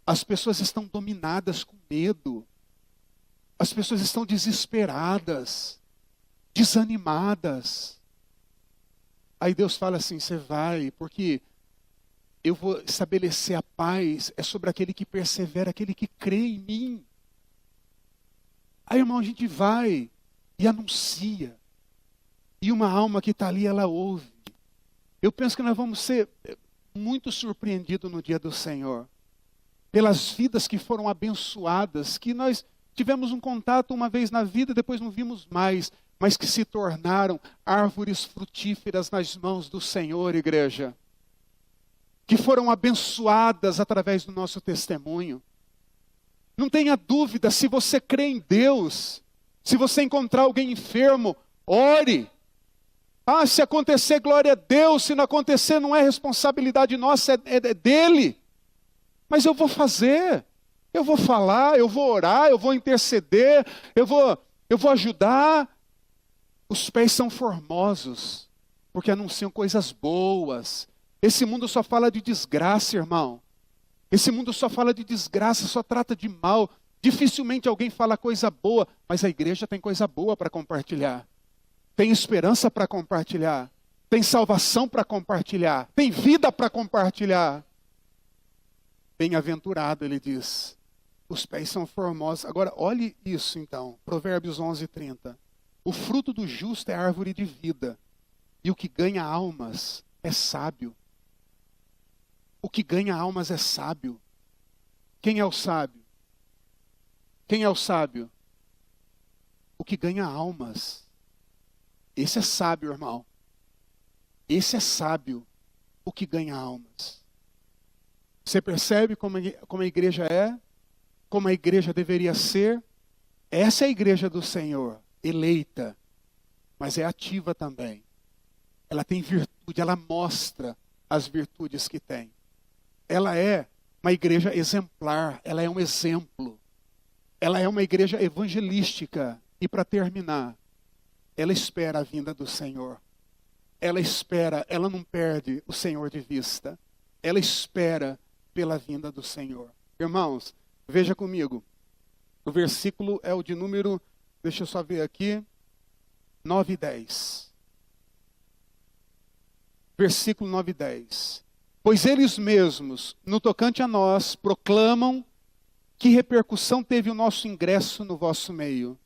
[SPEAKER 2] As pessoas estão dominadas com medo. As pessoas estão desesperadas, desanimadas. Aí Deus fala assim, você vai, porque eu vou estabelecer a paz, é sobre aquele que persevera, aquele que crê em mim. Aí, irmão, a gente vai e anuncia. E uma alma que está ali, ela ouve. Eu penso que nós vamos ser muito surpreendidos no dia do Senhor. Pelas vidas que foram abençoadas, que nós tivemos um contato uma vez na vida, depois não vimos mais, mas que se tornaram árvores frutíferas nas mãos do Senhor, igreja. Que foram abençoadas através do nosso testemunho. Não tenha dúvida, se você crê em Deus, se você encontrar alguém enfermo, ore. Ah, se acontecer, glória a Deus, se não acontecer, não é responsabilidade nossa, é dele. Mas eu vou fazer, eu vou falar, eu vou orar, eu vou interceder, eu vou ajudar. Os pés são formosos, porque anunciam coisas boas. Esse mundo só fala de desgraça, irmão. Esse mundo só fala de desgraça, só trata de mal. Dificilmente alguém fala coisa boa, mas a igreja tem coisa boa para compartilhar. Tem esperança para compartilhar. Tem salvação para compartilhar. Tem vida para compartilhar. Bem-aventurado, ele diz. Os pés são formosos. Agora, olhe isso então. Provérbios 11:30. O fruto do justo é árvore de vida. E o que ganha almas é sábio. O que ganha almas é sábio. Quem é o sábio? Quem é o sábio? O que ganha almas. Esse é sábio, irmão. Esse é sábio, o que ganha almas. Você percebe como a igreja é? Como a igreja deveria ser? Essa é a igreja do Senhor, eleita, mas é ativa também. Ela tem virtude, ela mostra as virtudes que tem. Ela é uma igreja exemplar, ela é um exemplo. Ela é uma igreja evangelística. E para terminar, ela espera a vinda do Senhor. Ela espera, ela não perde o Senhor de vista. Ela espera pela vinda do Senhor. Irmãos, veja comigo. O versículo é o de número, deixa eu só ver aqui, 9 e 10. Versículo 9 e 10. Pois eles mesmos, no tocante a nós, proclamam que repercussão teve o nosso ingresso no vosso meio.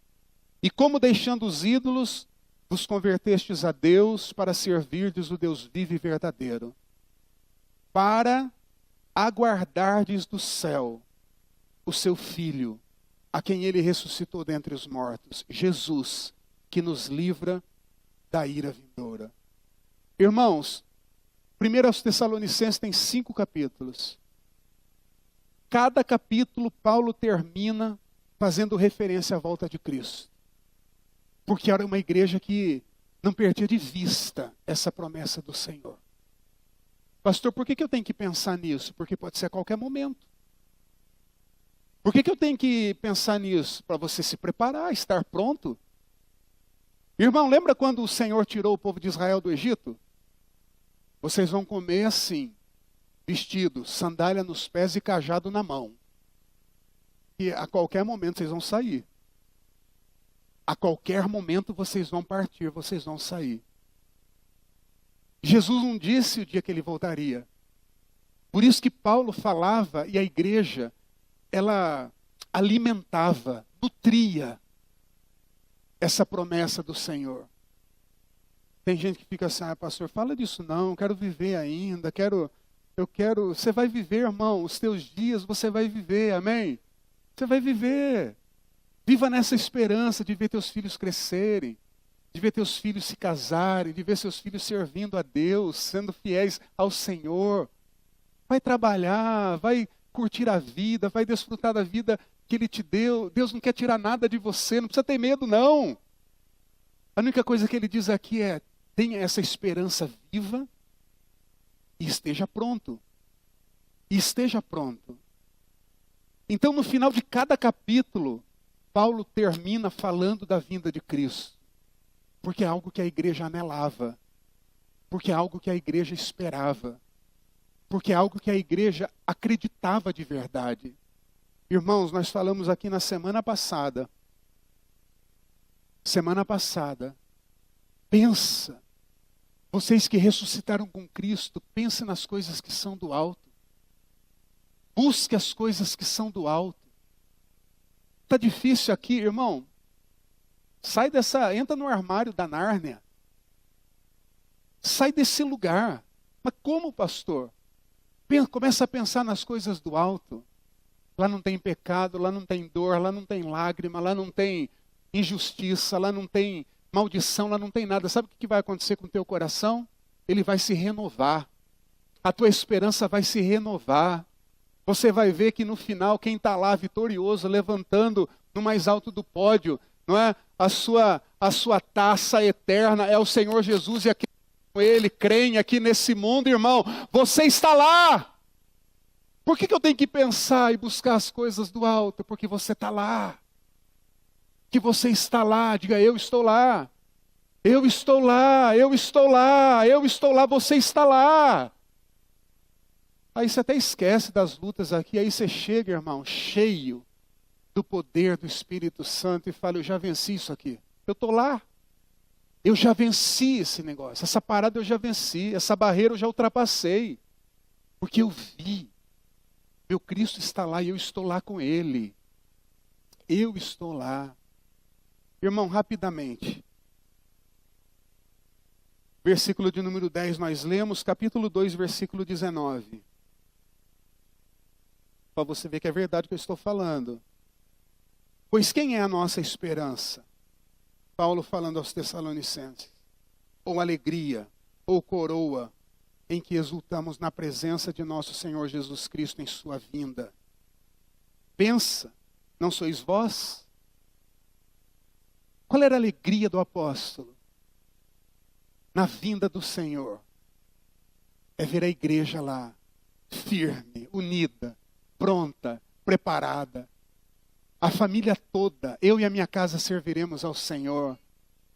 [SPEAKER 2] E como deixando os ídolos, vos convertestes a Deus para servirdes o Deus vivo e verdadeiro. Para aguardardes do céu o seu Filho, a quem ele ressuscitou dentre os mortos, Jesus, que nos livra da ira vindoura. Irmãos, 1 aos Tessalonicenses tem 5 capítulos. Cada capítulo Paulo termina fazendo referência à volta de Cristo. Porque era uma igreja que não perdia de vista essa promessa do Senhor. Pastor, por que eu tenho que pensar nisso? Porque pode ser a qualquer momento. Por que eu tenho que pensar nisso? Para você se preparar, estar pronto. Irmão, lembra quando o Senhor tirou o povo de Israel do Egito? Vocês vão comer assim, vestido, sandália nos pés e cajado na mão. E a qualquer momento vocês vão sair. A qualquer momento vocês vão partir, vocês vão sair. Jesus não disse o dia que ele voltaria. Por isso que Paulo falava e a igreja, ela alimentava, nutria essa promessa do Senhor. Tem gente que fica assim, pastor, fala disso não, quero viver ainda, você vai viver, irmão, os teus dias você vai viver, amém? Você vai viver. Viva nessa esperança de ver teus filhos crescerem, de ver teus filhos se casarem, de ver seus filhos servindo a Deus, sendo fiéis ao Senhor. Vai trabalhar, vai curtir a vida, vai desfrutar da vida que Ele te deu. Deus não quer tirar nada de você, não precisa ter medo não. A única coisa que Ele diz aqui é, tenha essa esperança viva e esteja pronto. E esteja pronto. Então no final de cada capítulo, Paulo termina falando da vinda de Cristo. Porque é algo que a igreja anelava. Porque é algo que a igreja esperava. Porque é algo que a igreja acreditava de verdade. Irmãos, nós falamos aqui na semana passada. Pensa. Vocês que ressuscitaram com Cristo, pense nas coisas que são do alto. Busque as coisas que são do alto. Está difícil aqui, irmão? Entra no armário da Nárnia. Sai desse lugar. Mas como, pastor? Começa a pensar nas coisas do alto. Lá não tem pecado, lá não tem dor, lá não tem lágrima, lá não tem injustiça, lá não tem maldição, lá não tem nada. Sabe o que vai acontecer com o teu coração? Ele vai se renovar. A tua esperança vai se renovar. Você vai ver que no final, quem está lá vitorioso, levantando no mais alto do pódio, não é? A sua taça eterna é o Senhor Jesus e aqui com Ele, creem aqui nesse mundo, irmão. Você está lá. Por que eu tenho que pensar e buscar as coisas do alto? Porque você está lá. Que você está lá, diga eu estou lá. Eu estou lá, eu estou lá, eu estou lá, você está lá. Aí você até esquece das lutas aqui, aí você chega, irmão, cheio do poder do Espírito Santo e fala, eu já venci isso aqui. Eu estou lá. Eu já venci esse negócio. Essa parada eu já venci. Essa barreira eu já ultrapassei. Porque eu vi. Meu Cristo está lá e eu estou lá com Ele. Eu estou lá. Irmão, rapidamente. Versículo de número 10 nós lemos, capítulo 2, versículo 19. Para você ver que é verdade o que eu estou falando. Pois quem é a nossa esperança? Paulo falando aos Tessalonicenses. Ou alegria, ou coroa, em que exultamos na presença de nosso Senhor Jesus Cristo em sua vinda. Pensa, não sois vós? Qual era a alegria do apóstolo? Na vinda do Senhor. É ver a igreja lá, firme, unida, pronta, preparada. A família toda, eu e a minha casa serviremos ao Senhor.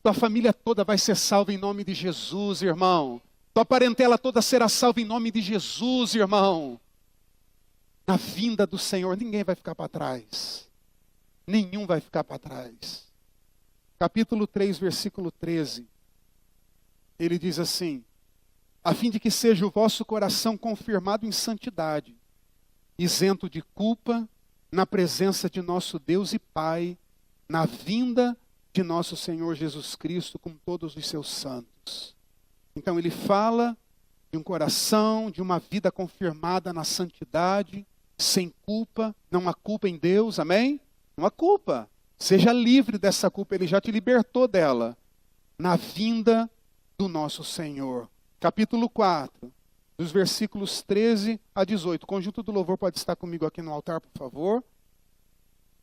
[SPEAKER 2] Tua família toda vai ser salva em nome de Jesus, irmão. Tua parentela toda será salva em nome de Jesus, irmão. Na vinda do Senhor, ninguém vai ficar para trás. Nenhum vai ficar para trás. Capítulo 3, versículo 13. Ele diz assim, a fim de que seja o vosso coração confirmado em santidade, isento de culpa, na presença de nosso Deus e Pai, na vinda de nosso Senhor Jesus Cristo com todos os seus santos. Então ele fala de um coração, de uma vida confirmada na santidade, sem culpa, não há culpa em Deus, amém? Não há culpa. Seja livre dessa culpa, ele já te libertou dela. Na vinda do nosso Senhor. Capítulo 4, dos versículos 13 a 18. O conjunto do louvor pode estar comigo aqui no altar, por favor.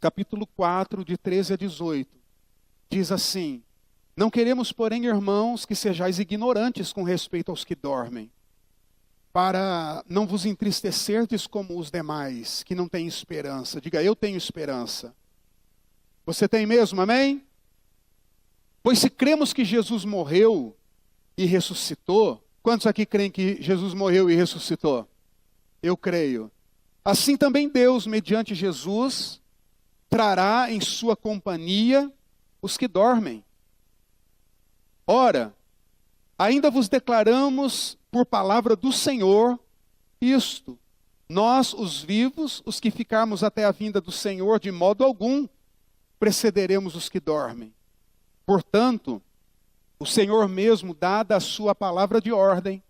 [SPEAKER 2] Capítulo 4, de 13 a 18. Diz assim: não queremos, porém, irmãos, que sejais ignorantes com respeito aos que dormem, para não vos entristecerdes como os demais, que não têm esperança. Diga, eu tenho esperança. Você tem mesmo, amém? Pois se cremos que Jesus morreu e ressuscitou, quantos aqui creem que Jesus morreu e ressuscitou? Eu creio. Assim também Deus, mediante Jesus, trará em sua companhia os que dormem. Ora, ainda vos declaramos por palavra do Senhor isto: nós, os vivos, os que ficarmos até a vinda do Senhor, de modo algum precederemos os que dormem. Portanto, o Senhor mesmo, dada a sua palavra de ordem,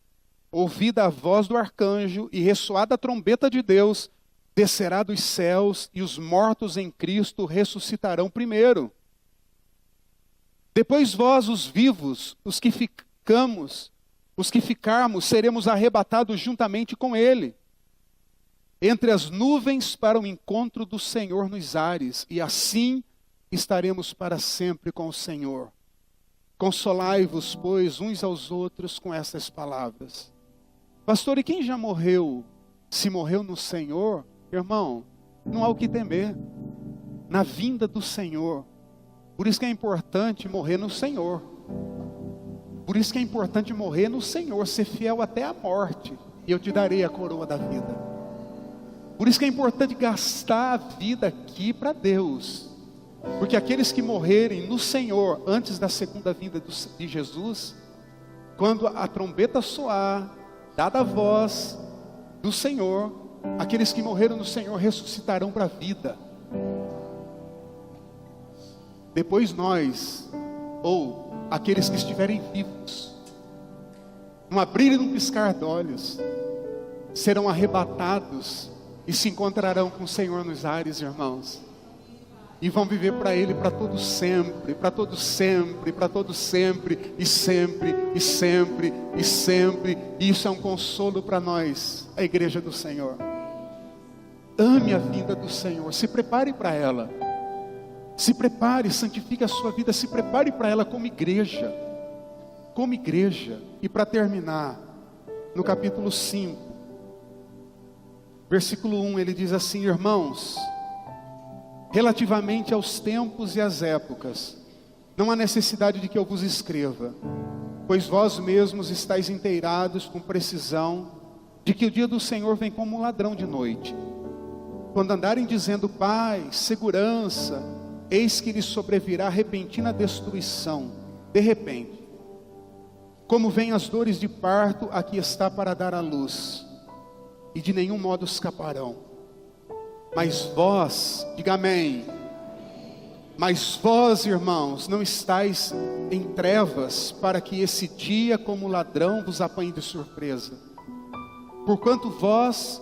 [SPEAKER 2] ouvida a voz do arcanjo e ressoada a trombeta de Deus, descerá dos céus e os mortos em Cristo ressuscitarão primeiro. Depois vós, os vivos, os que ficarmos, seremos arrebatados juntamente com Ele, entre as nuvens para o encontro do Senhor nos ares, e assim estaremos para sempre com o Senhor. Consolai-vos, pois, uns aos outros com estas palavras. Pastor, e quem já morreu? Se morreu no Senhor, irmão, não há o que temer. Na vinda do Senhor. Por isso que é importante morrer no Senhor. Por isso que é importante morrer no Senhor, ser fiel até a morte, e eu te darei a coroa da vida. Por isso que é importante gastar a vida aqui para Deus. Porque aqueles que morrerem no Senhor antes da segunda vinda de Jesus, quando a trombeta soar, dada a voz do Senhor, aqueles que morreram no Senhor ressuscitarão para a vida. Depois nós, ou aqueles que estiverem vivos, num abrir e num piscar de olhos, serão arrebatados e se encontrarão com o Senhor nos ares, irmãos. E vão viver para Ele para todo sempre, para todo sempre, para todo sempre, e sempre, e sempre, e sempre. E isso é um consolo para nós, a igreja do Senhor. Ame a vinda do Senhor, se prepare para ela. Se prepare, santifique a sua vida, se prepare para ela como igreja. Como igreja. E para terminar, no capítulo 5, versículo 1, ele diz assim: irmãos, relativamente aos tempos e às épocas, não há necessidade de que eu vos escreva, pois vós mesmos estáis inteirados com precisão de que o dia do Senhor vem como um ladrão de noite. Quando andarem dizendo paz, segurança, eis que lhes sobrevirá repentina destruição, de repente. Como vêm as dores de parto, aqui está para dar à luz, e de nenhum modo escaparão. Mas vós, diga amém, mas vós, irmãos, não estáis em trevas, para que esse dia como ladrão vos apanhe de surpresa. Porquanto vós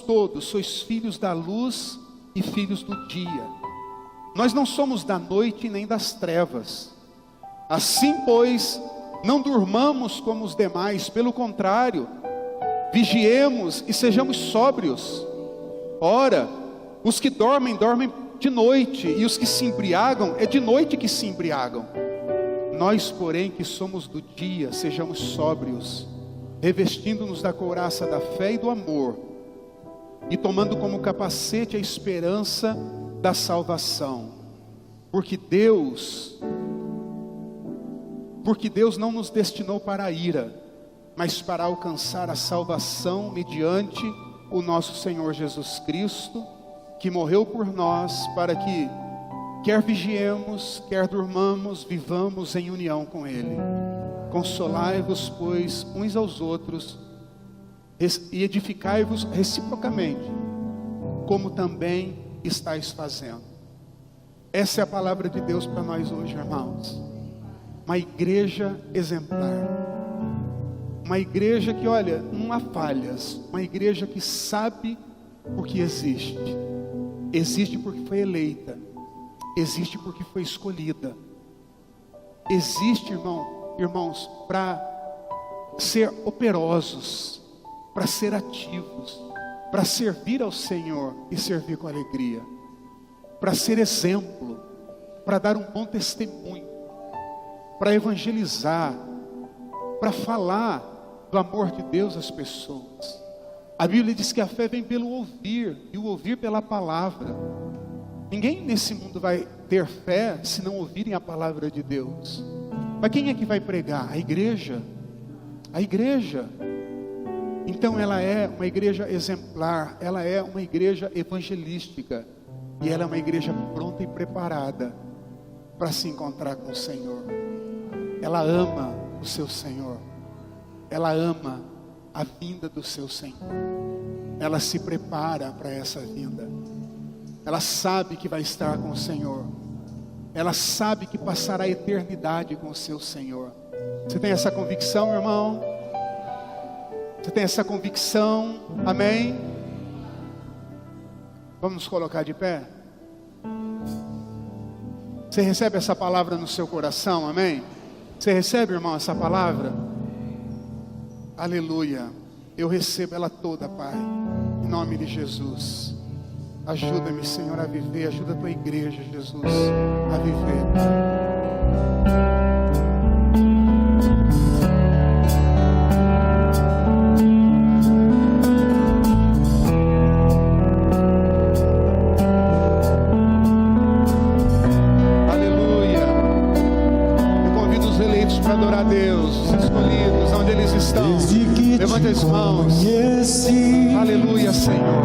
[SPEAKER 2] todos sois filhos da luz e filhos do dia. Nós não somos da noite nem das trevas. Assim, pois, não durmamos como os demais, pelo contrário, vigiemos e sejamos sóbrios. Ora, os que dormem, dormem de noite, e os que se embriagam, é de noite que se embriagam. Nós, porém, que somos do dia, sejamos sóbrios, revestindo-nos da couraça da fé e do amor, e tomando como capacete a esperança da salvação. Porque Deus não nos destinou para a ira, mas para alcançar a salvação mediante o nosso Senhor Jesus Cristo, que morreu por nós, para que quer vigiemos, quer durmamos, vivamos em união com Ele. Consolai-vos, pois, uns aos outros, e edificai-vos reciprocamente, como também estáis fazendo. Essa é a palavra de Deus para nós hoje, irmãos. Uma igreja exemplar. Uma igreja que, olha, não há falhas. Uma igreja que sabe porque existe. Existe porque foi eleita. Existe porque foi escolhida. Existe, irmãos, para ser operosos, para ser ativos, para servir ao Senhor e servir com alegria, para ser exemplo, para dar um bom testemunho, para evangelizar, para falar do amor de Deus às pessoas. A Bíblia diz que a fé vem pelo ouvir, e o ouvir pela palavra. Ninguém nesse mundo vai ter fé se não ouvirem a palavra de Deus. Mas quem é que vai pregar? A igreja. A igreja. Então ela é uma igreja exemplar, ela é uma igreja evangelística, e ela é uma igreja pronta e preparada para se encontrar com o Senhor. Ela ama o seu Senhor, ela ama a vinda do seu Senhor, ela se prepara para essa vinda, ela sabe que vai estar com o Senhor, ela sabe que passará a eternidade com o seu Senhor. Você tem essa convicção, irmão? Você tem essa convicção? Amém? Vamos nos colocar de pé? Você recebe essa palavra no seu coração? Amém? Você recebe, irmão, essa palavra? Aleluia. Eu recebo ela toda, Pai, em nome de Jesus. Ajuda-me, Senhor, a viver. Ajuda a tua igreja, Jesus, a viver, Pai. Para adorar a Deus, os escolhidos, onde eles estão, levante as mãos. Aleluia, Senhor.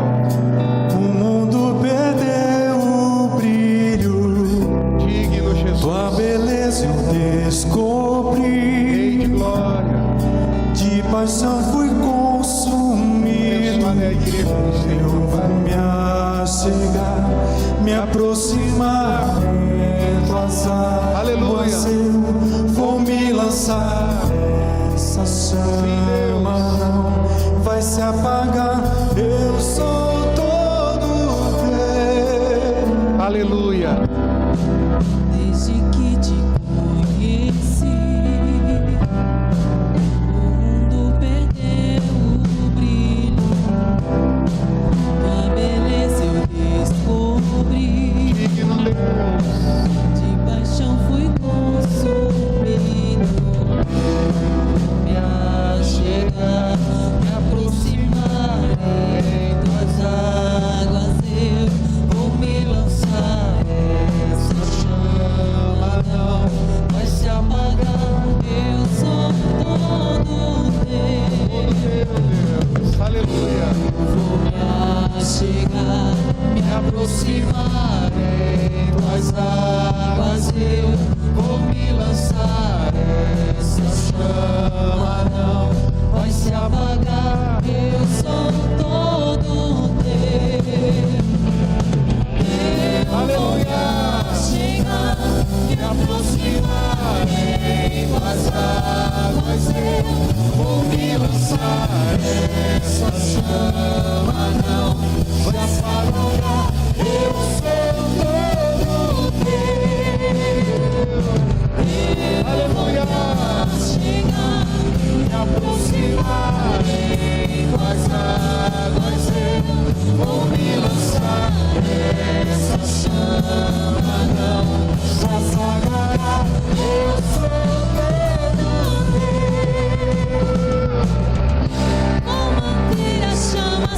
[SPEAKER 3] O mundo perdeu o brilho,
[SPEAKER 2] digno Jesus,
[SPEAKER 3] tua beleza eu descobri,
[SPEAKER 2] Rei de glória,
[SPEAKER 3] de paixão fui consumido.
[SPEAKER 2] Abençoada é a igreja do Senhor,
[SPEAKER 3] Eu vou me achegar, me aproximar em tuas águas, eu vou me lançar. Essa chama não vai se apagar, eu sou todo teu.
[SPEAKER 2] aleluia.
[SPEAKER 4] Desde que te conheci, o mundo perdeu o brilho, tua beleza eu descobri,
[SPEAKER 2] Digno Deus,
[SPEAKER 4] de paixão fui consumido. Me achegar, me aproximar em tuas águas, eu vou me lançar. Essa chama não vai se apagar, eu sou todo teu.
[SPEAKER 2] aleluia.
[SPEAKER 4] Vou me achegar, me aproximar em tuas águas, eu vou me lançar. Essa chama não vai se apagar, eu sou todo teu. Eu vou me chegar, me aproximar em tuas águas, eu vou me lançar. Essa chama não vai se apagar, eu sou todo teu. Aleluia. Chegar, me aproximar em tuas águas, eu vou me lançar. Essa chama não se apagará, eu sou todo teu. Vou manter a chama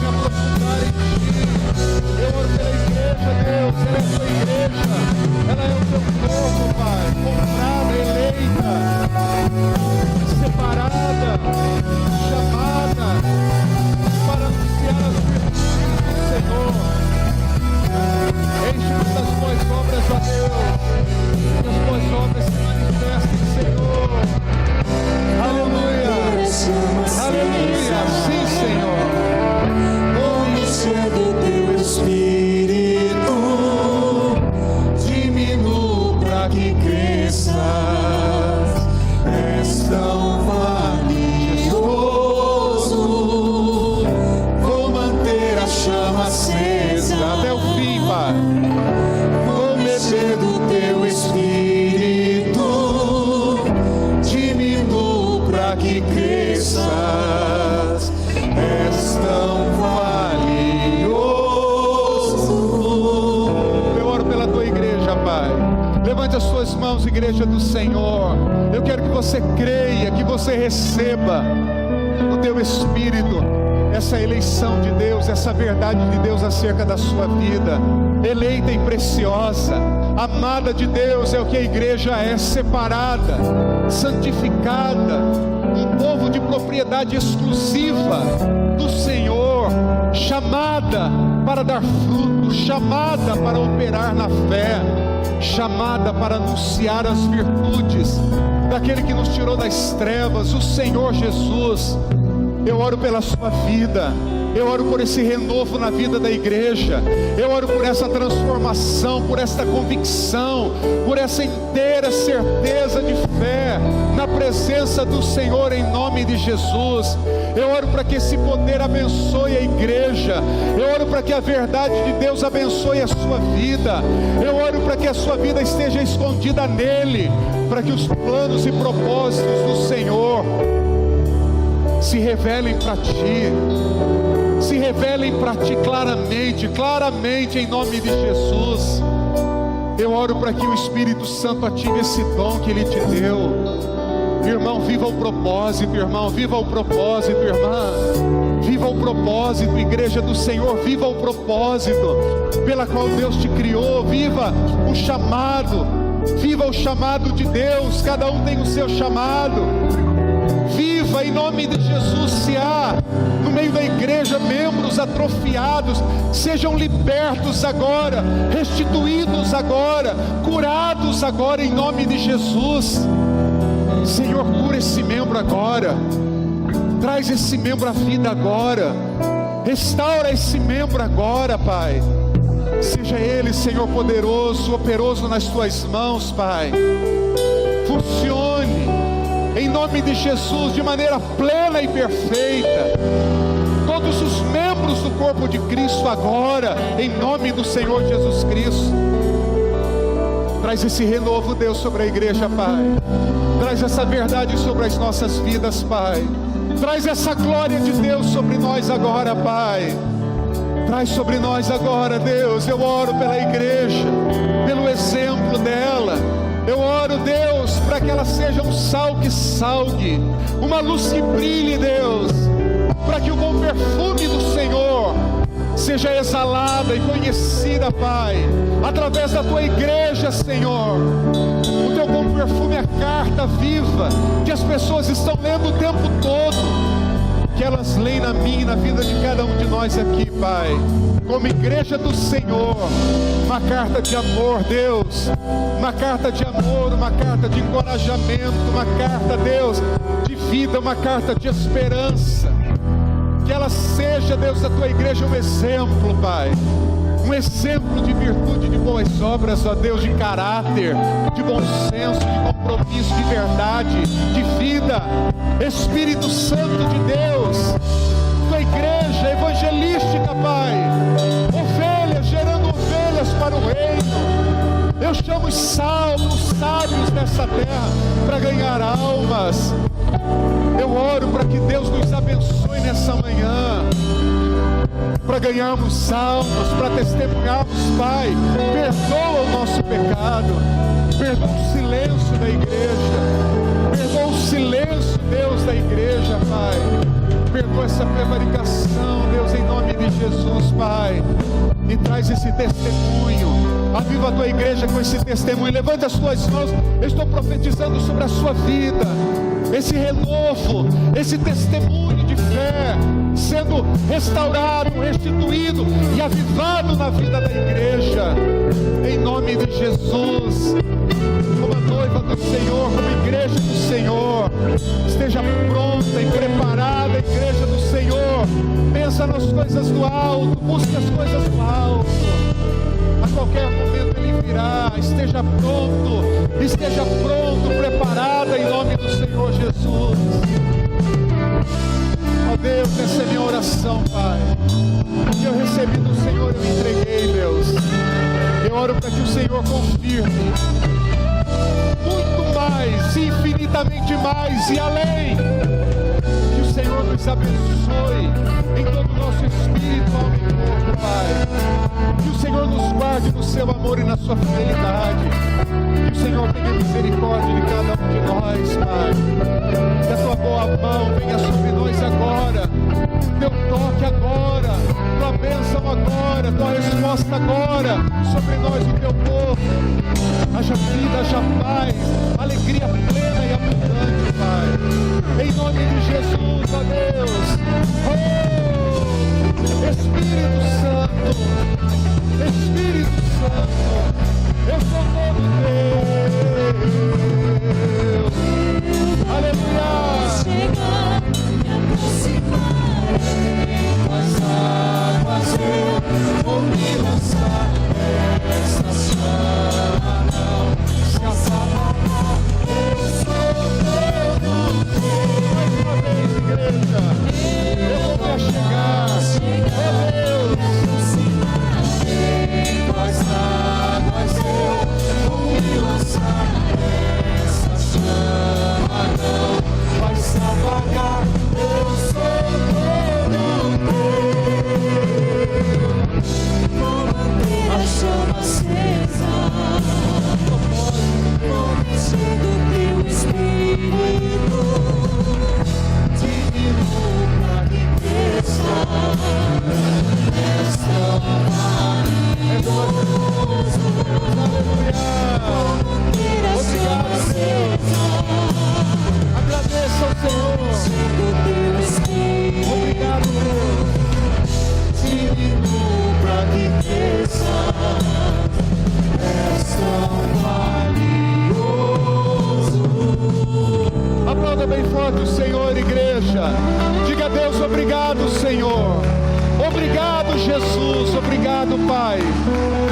[SPEAKER 2] aprofundar em Ti. Eu oro pela igreja, Deus, ela é a Tua igreja, ela é o Teu povo, Pai, comprada, eleita, separada, chamada para anunciar as virtudes do Senhor. Enche-nos das Tuas obras, ó Deus, que as Tuas obras se manifestem, Senhor. Aleluia, aleluia, sim, Senhor.
[SPEAKER 3] Como ser do Teu Espírito, diminua para que cresças. És tão valioso, vou manter a chama acesa
[SPEAKER 2] Até o fim, Pai.
[SPEAKER 3] vou mexer do Teu Espírito, diminua para que cresças. És tão valioso.
[SPEAKER 2] Eu oro pela Tua igreja, Pai. Levante as suas mãos, igreja do Senhor. Eu quero que você creia, que você receba no Teu Espírito essa eleição de Deus, essa verdade de Deus acerca da sua vida. Eleita e preciosa, amada de Deus é o que a igreja é, separada, santificada, um povo de propriedade exclusiva do Senhor, chamada para dar fruto, chamada para operar na fé, chamada para anunciar as virtudes daquele que nos tirou das trevas, o Senhor Jesus. Eu oro pela sua vida, eu oro por esse renovo na vida da igreja, eu oro por essa transformação, por essa convicção, por essa inteira certeza de fé na presença do Senhor em nome de Jesus. Eu oro para que esse poder abençoe a igreja, eu oro para que a verdade de Deus abençoe a sua vida, eu oro para que a sua vida esteja escondida nele, para que os planos e propósitos do Senhor se revelem para ti, se revelem para ti claramente em nome de Jesus. Eu oro para que o Espírito Santo ative esse dom que Ele te deu. Irmão, viva o propósito, irmão, viva o propósito, irmã, viva o propósito, igreja do Senhor, viva o propósito pela qual Deus te criou, viva o chamado de Deus, cada um tem o seu chamado. Viva em nome de Jesus. Se há no meio da igreja membros atrofiados, sejam libertos agora, restituídos agora, curados agora em nome de Jesus. Senhor, cura esse membro agora, traz esse membro à vida agora, restaura esse membro agora, Pai. Seja ele, Senhor, poderoso, operoso nas tuas mãos, Pai. Funcione em nome de Jesus, de maneira plena e perfeita. Todos os membros do corpo de Cristo agora, em nome do Senhor Jesus Cristo. Traz esse renovo, Deus, sobre a igreja, Pai. Traz essa verdade sobre as nossas vidas, Pai. Traz essa glória de Deus sobre nós agora, Pai. Traz sobre nós agora, Deus. Eu oro pela igreja, pelo exemplo dela. Eu oro, Deus, para que ela seja um sal que salgue, uma luz que brilhe, Deus, para que o bom perfume do Senhor seja exalada e conhecida, Pai, através da Tua igreja, Senhor. O Teu bom perfume é a carta viva que as pessoas estão lendo o tempo todo, que elas leem na minha e na vida de cada um de nós aqui, Pai, como igreja do Senhor. Uma carta de amor, Deus, uma carta de amor, uma carta de encorajamento, uma carta, Deus, de vida, uma carta de esperança. Que ela seja, Deus, da Tua igreja um exemplo, Pai, um exemplo de virtude, de boas obras, ó Deus, de caráter, de bom senso, de compromisso, de verdade, de vida. Espírito Santo de Deus, Tua igreja evangelística, Pai, ovelhas gerando ovelhas para o reino. Eu chamo os sábios dessa terra para ganhar almas. Eu oro para que Deus nos abençoe nessa manhã, para ganharmos almas, para testemunharmos, Pai. Perdoa o nosso pecado, perdoa o silêncio da igreja, perdoa o silêncio, Deus, da igreja, Pai. Perdoa essa prevaricação, Deus, em nome de Jesus, Pai. E traz esse testemunho. Aviva a tua igreja com esse testemunho. Levanta as tuas mãos. Eu estou profetizando sobre a sua vida. Esse renovo, esse testemunho de fé sendo restaurado, restituído e avivado na vida da igreja. Em nome de Jesus. Como a noiva do Senhor, como igreja do Senhor, esteja pronta e preparada, a igreja do Senhor. Pensa nas coisas do alto, busque as coisas do alto. A qualquer momento Ele virá. Esteja pronto, preparada em nome do Senhor Jesus. Ó Deus, essa é minha oração, Pai. O que eu recebi do Senhor eu entreguei, Deus. Eu oro para que o Senhor confirme muito mais, infinitamente mais e além. Que o Senhor nos abençoe em todo o nosso espírito, alma e corpo, Pai. Que o Senhor nos guarde no seu amor e na sua fidelidade. Que o Senhor tenha misericórdia de cada um de nós, Pai. Que a tua boa mão venha sobre nós agora. Teu toque agora, tua bênção agora, tua resposta agora sobre nós, o teu povo. Haja vida, haja paz, alegria plena e abundante, Pai. Em nome de Jesus, ó Deus. Oh, Espírito Santo, Espírito Santo, eu sou todo teu. Aleluia.
[SPEAKER 4] Chegar, me aproximar, as águas eu vou me lançar. Essa chama não se apagará. Eu sou todo teu.
[SPEAKER 2] Mais uma vez, igreja, eu vou me achegar. Oh Deus.
[SPEAKER 4] As águas eu vou me lançar. Essa chama não vai se apagar. Eu sou todo teu. Vou manter a chama acesa. Vou mexer do teu espírito. Divino pra que cresça. És tão maravilhoso. Vou manter a chama acesa.
[SPEAKER 2] Agradeça ao Senhor.
[SPEAKER 4] Do teu espírito.
[SPEAKER 2] Obrigado, Deus.
[SPEAKER 4] Divino pra que cresça. És tão valioso.
[SPEAKER 2] Aplauda bem forte o Senhor, igreja. Diga a Deus, obrigado, Senhor. Obrigado, Jesus. Obrigado, Pai.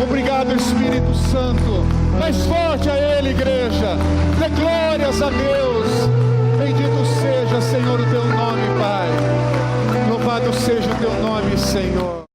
[SPEAKER 2] Obrigado, Espírito Santo. Mais forte a Ele, igreja. Dê glórias a Deus. Bendito seja, Senhor, o teu nome, Pai. Louvado seja o teu nome, Senhor.